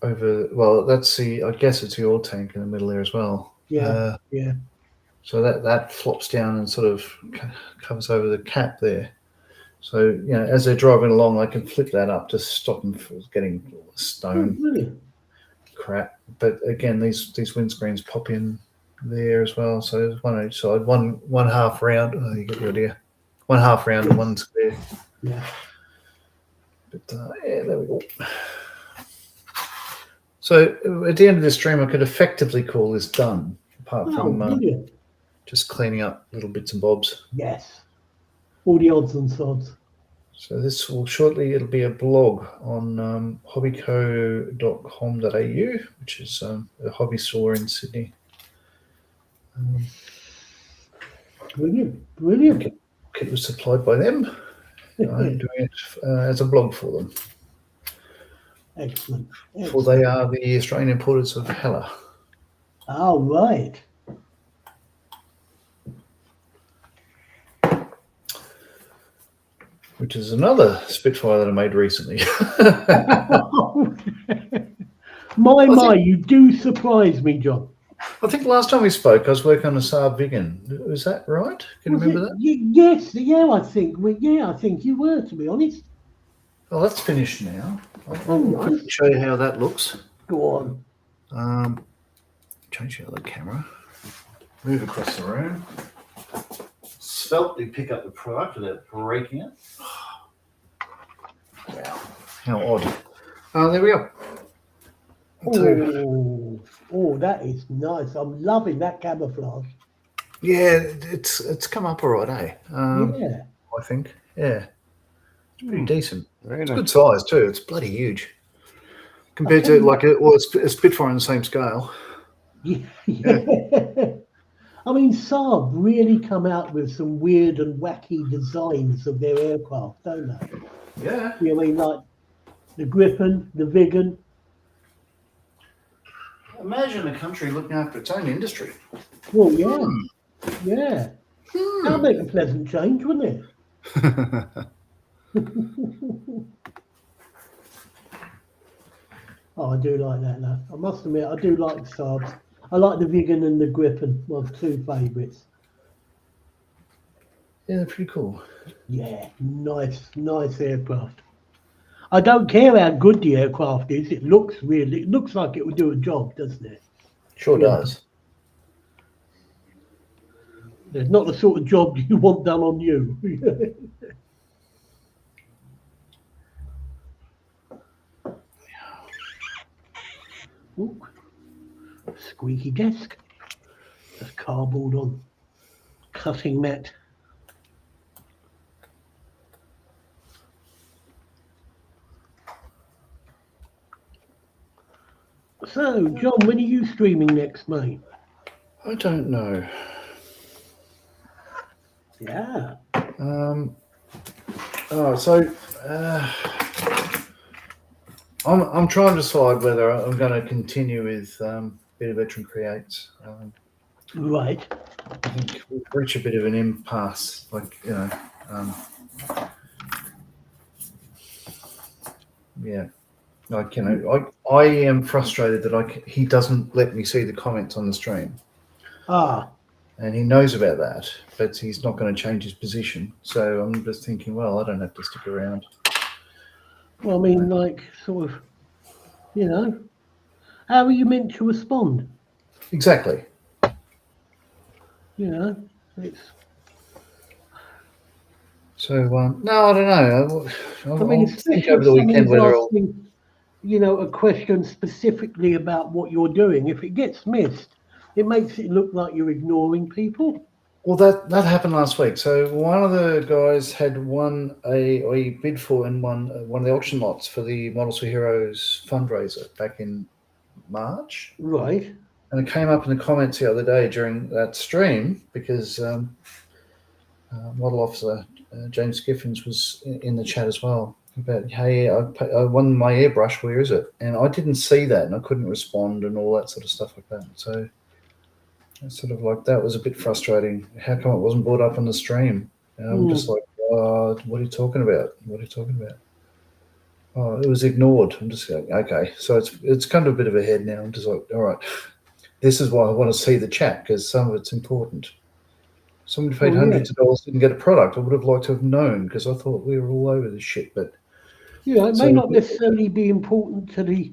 Over. Well, that's I guess it's the oil tank in the middle there as well. Yeah. Yeah. So that flops down and sort of covers over the cap there. So as they're driving along, I can flip that up to stop them from getting stone. Oh, brilliant. Crap. But again, these windscreens pop in there as well. So there's one on each side. One half round. Oh, you get the idea. One half round and one square. Yeah. But there we go. So at the end of this stream, I could effectively call this done, apart from just cleaning up little bits and bobs. Yes. All the odds and sods. So this will it'll be a blog on hobbyco.com.au, which is a hobby store in Sydney. Brilliant. Kit was supplied by them. I'm doing it as a blog for them. Excellent. For they are the Australian importers of Hella. Oh, right. Which is another Spitfire that I made recently. You do surprise me, John. I think last time we spoke, I was working on a Saab Vigan. Was that right? Can you remember that? Yes, I think. I think you were, to be honest. Well, that's finished now. I'll quickly show you how that looks. Go on. Change the other camera. Move across the room. Stealthily pick up the product without breaking it. Wow, how odd. There we go. Oh, that is nice. I'm loving that camouflage. Yeah, it's come up all right, eh? Yeah. I think. Yeah. It's pretty decent. Very nice. Good size too. It's bloody huge. Compared to a Spitfire on the same scale. Yeah. I mean, Saab really come out with some weird and wacky designs of their aircraft, don't they? Yeah. I mean, like the Gripen, the Vigan. Imagine a country looking after its own industry. Well, yeah. Yeah. That'd make a pleasant change, wouldn't it? Oh, I do like that now. I must admit, I do like the Saabs. I like the Vigan and the Gripen, my two favourites. Yeah, they're pretty cool. Yeah, nice aircraft. I don't care how good the aircraft is. It looks like it would do a job, doesn't it? Sure does. It's not the sort of job you want done on you. Ooh, squeaky desk. There's cardboard on. Cutting mat. So, John, when are you streaming next, mate? I don't know. Yeah. I'm trying to decide whether I'm going to continue with Bit of Veteran Creates. Right. I think we've reached a bit of an impasse. Yeah. I am frustrated that he doesn't let me see the comments on the stream, Ah. and he knows about that, but he's not going to change his position. So I'm just thinking, well, I don't have to stick around. Well, I mean, like, sort of, how are you meant to respond? Exactly. It's. So no, I don't know. I'll think Especially over if the weekend someone's whether I'll. asking, a question specifically about what you're doing. If it gets missed, it makes it look like you're ignoring people. Well, that happened last week. So one of the guys had won a bid for and won one of the auction lots for the Models for Heroes fundraiser back in March. Right. And it came up in the comments the other day during that stream because model officer James Giffins was in the chat as well about, hey, I won my airbrush, where is it? And I didn't see that and I couldn't respond and all that sort of stuff like that. So it's sort of like, that was a bit frustrating. How come it wasn't brought up on the stream? And I'm just like, what are you talking about? What are you talking about? Oh, it was ignored. I'm just going, okay. So it's kind of a bit of a head now. I'm just like, all right, this is why I want to see the chat, because some of it's important. Somebody paid hundreds of dollars, didn't get a product. I would have liked to have known, because I thought we were all over this shit. But it may not necessarily be important to the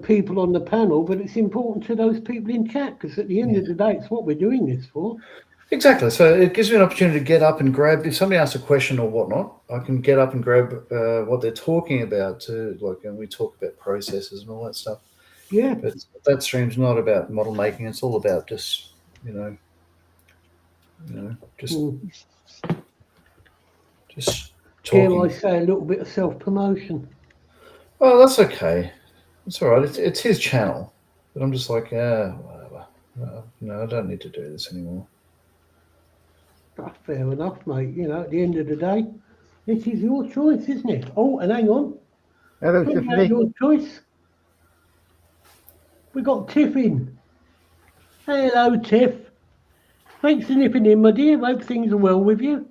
people on the panel, but it's important to those people in chat, because at the end of the day, it's what we're doing this for. Exactly. So it gives me an opportunity to get up and grab, if somebody asks a question or whatnot, I can get up and grab what they're talking about and we talk about processes and all that stuff. Yeah. But that stream's not about model making. It's all about just, just talking. Here I say a little bit of self-promotion. Oh, that's okay. It's all right. It's his channel. But I'm just like, whatever. No, I don't need to do this anymore. Fair enough, mate. At the end of the day, it is your choice, isn't it? Oh, and hang on. Hello, Talking about Tiffany. your choice, we got Tiff in. Hello, Tiff. Thanks for nipping in, my dear. Hope things are well with you.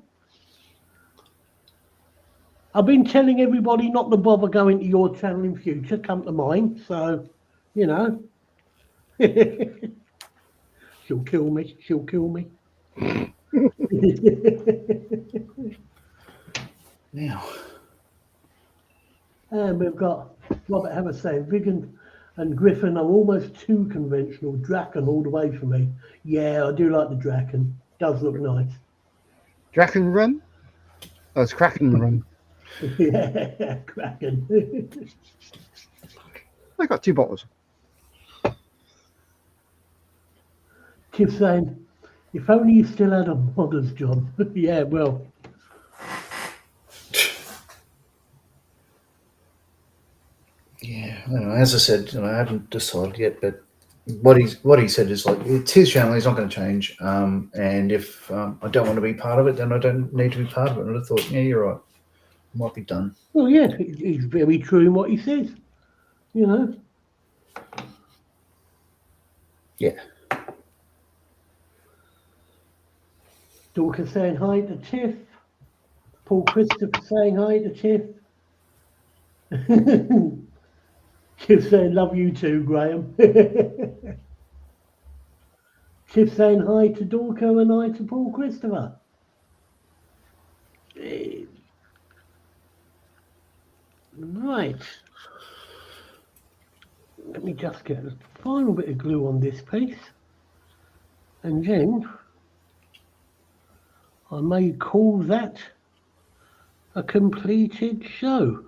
I've been telling everybody not to bother going to your channel in future, come to mine. So, she'll kill me. She'll kill me. Now. And we've got Robert Hammer saying, Vigan and Griffin are almost too conventional. Draken all the way for me. Yeah, I do like the Draken. Does look nice. Draken Run? Oh, it's Kraken Run. Yeah, Kraken. I got 2 bottles. Tiff saying, if only you still had a modders, John. Yeah, well. Yeah, I don't know. As I said, I haven't decided yet, but what he said is like, it's his channel. He's not going to change. And if I don't want to be part of it, then I don't need to be part of it. And I thought, yeah, you're right. It might be done. Well, yeah, he's very true in what he says. Yeah. Dorcas saying hi to Tiff. Paul Christopher saying hi to Tiff. Tiff saying love you too, Graham. Tiff saying hi to Dorco and hi to Paul Christopher. Right. Let me just get a final bit of glue on this piece. And then I may call that a completed show.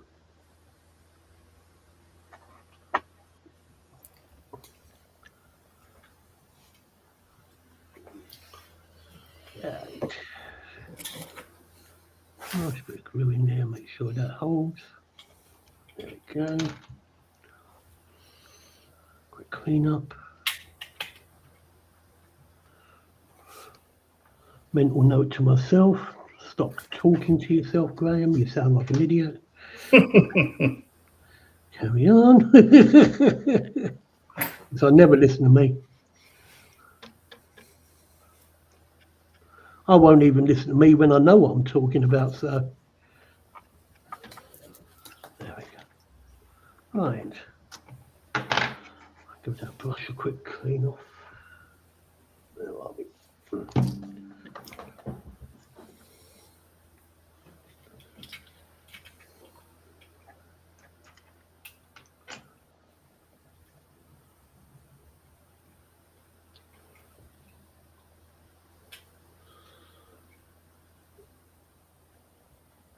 Right. Nice bit of glue in there, make sure that holds. There we go. clean up. Mental note to myself. Stop talking to yourself, Graham. You sound like an idiot. Carry on. So never listen to me. I won't even listen to me when I know what I'm talking about, so. There we go. Right. Give that brush a quick clean off. Where are we?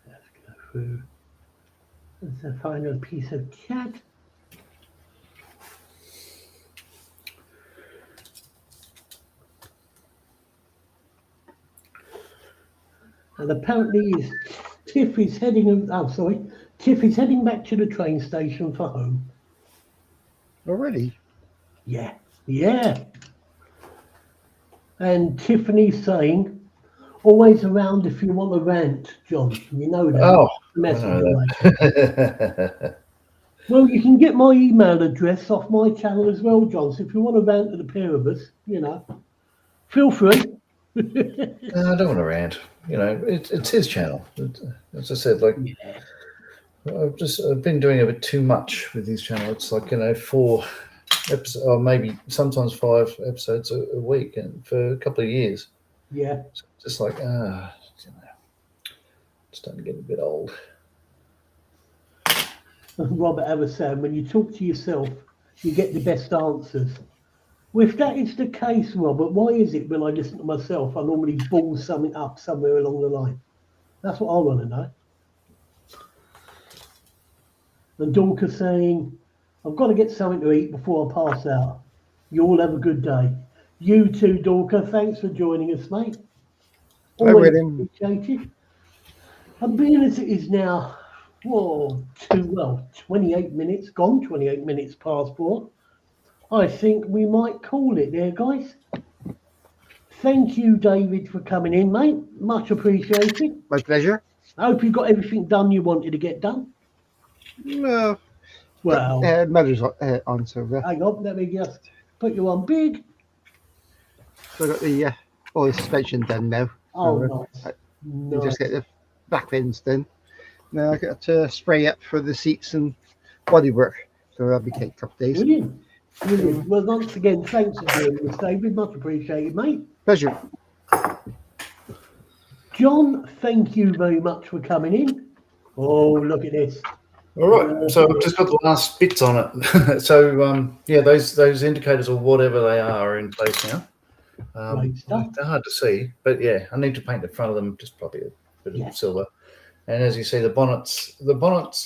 Let's go through. That's the final piece of cat. And apparently Tiff is heading back to the train station for home. Already? Yeah. And Tiffany's saying, always around if you want to rant, John. You know that. Oh, Message I know away. that. Well, you can get my email address off my channel as well, John. So if you want to rant to the pair of us, feel free. No, I don't want to rant. It's his channel. As I said, like Yeah. I've been doing a bit too much with his channel. It's like 4 episodes, or maybe sometimes 5 episodes a week, and for a couple of years. Yeah. So just like it's starting to get a bit old. Robert ever said, when you talk to yourself, you get the best answers. Well, if that is the case, Robert, why is it when I listen to myself, I normally ball something up somewhere along the line? That's what I want to know. And Dorcas saying, I've got to get something to eat before I pass out. You all have a good day. You too, Dorcas. Thanks for joining us, mate. Always appreciated. And being as it is now, 28 minutes gone, 28 minutes past 4. I think we might call it there, guys. Thank you, David, for coming in, mate. Much appreciated. My pleasure. I hope you got everything done you wanted to get done. No. Well, Mother's on, so hang on, let me just put you on big. So I got the all the suspension done now. Oh, So, nice. Just get the back fins done. Now I got to spray up for the seats and bodywork. So that'll be taking a couple of days. Brilliant. Well, once again, thanks for doing this, David. Much appreciated, mate. Pleasure. John, thank you very much for coming in. Oh, look at this. All right, so I've just got the last bits on it. So those indicators or whatever they are in place now. Great stuff. They're hard to see, but yeah, I need to paint the front of them just probably a bit of silver. And as you see, the bonnet's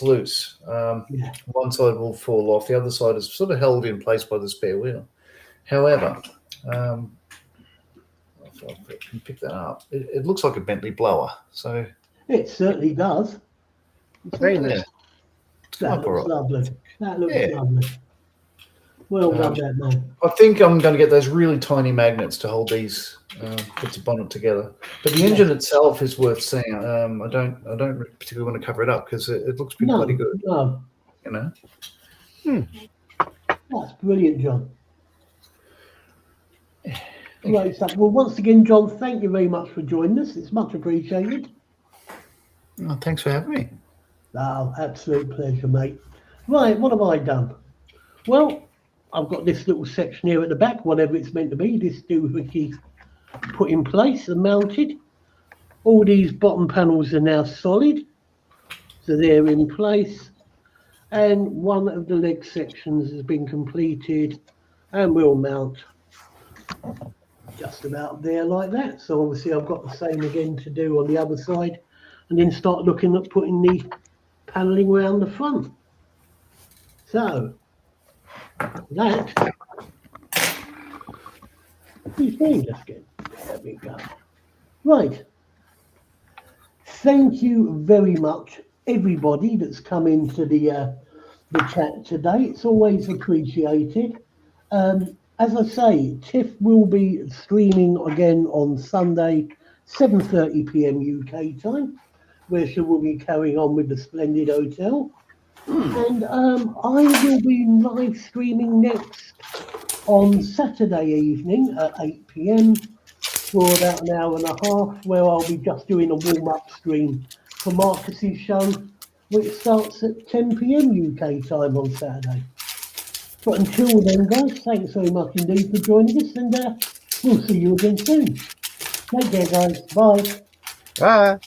loose. One side will fall off. The other side is sort of held in place by the spare wheel. However, if I can pick that up, it looks like a Bentley blower. So it certainly does. It's very nice. That looks lovely. That looks lovely. Well done, that man. I think I'm going to get those really tiny magnets to hold these bits of bonnet together. But the engine itself is worth seeing. I don't particularly want to cover it up because it looks pretty bloody good. No. That's brilliant, John. Great stuff. Well, once again, John, thank you very much for joining us. It's much appreciated. Oh, thanks for having me. Oh, absolute pleasure, mate. Right, what have I done? Well, I've got this little section here at the back, whatever it's meant to be. This doohickey put in place and mounted. All these bottom panels are now solid, so they're in place. And one of the leg sections has been completed and will mount just about there like that. So obviously I've got the same again to do on the other side, and then start looking at putting the paneling around the front. So that is very just good. There we go. Right. Thank you very much, everybody that's come into the chat today. It's always appreciated. As I say, Tiff will be streaming again on Sunday, 7:30 p.m. UK time, where she will be carrying on with the Splendid Hotel. And I will be live streaming next on Saturday evening at 8 p.m. for about an hour and a half, where I'll be just doing a warm-up stream for Marcus's show, which starts at 10 p.m. UK time on Saturday. But until then, guys, thanks very much indeed for joining us, and we'll see you again soon. Take care, guys. Bye. Bye.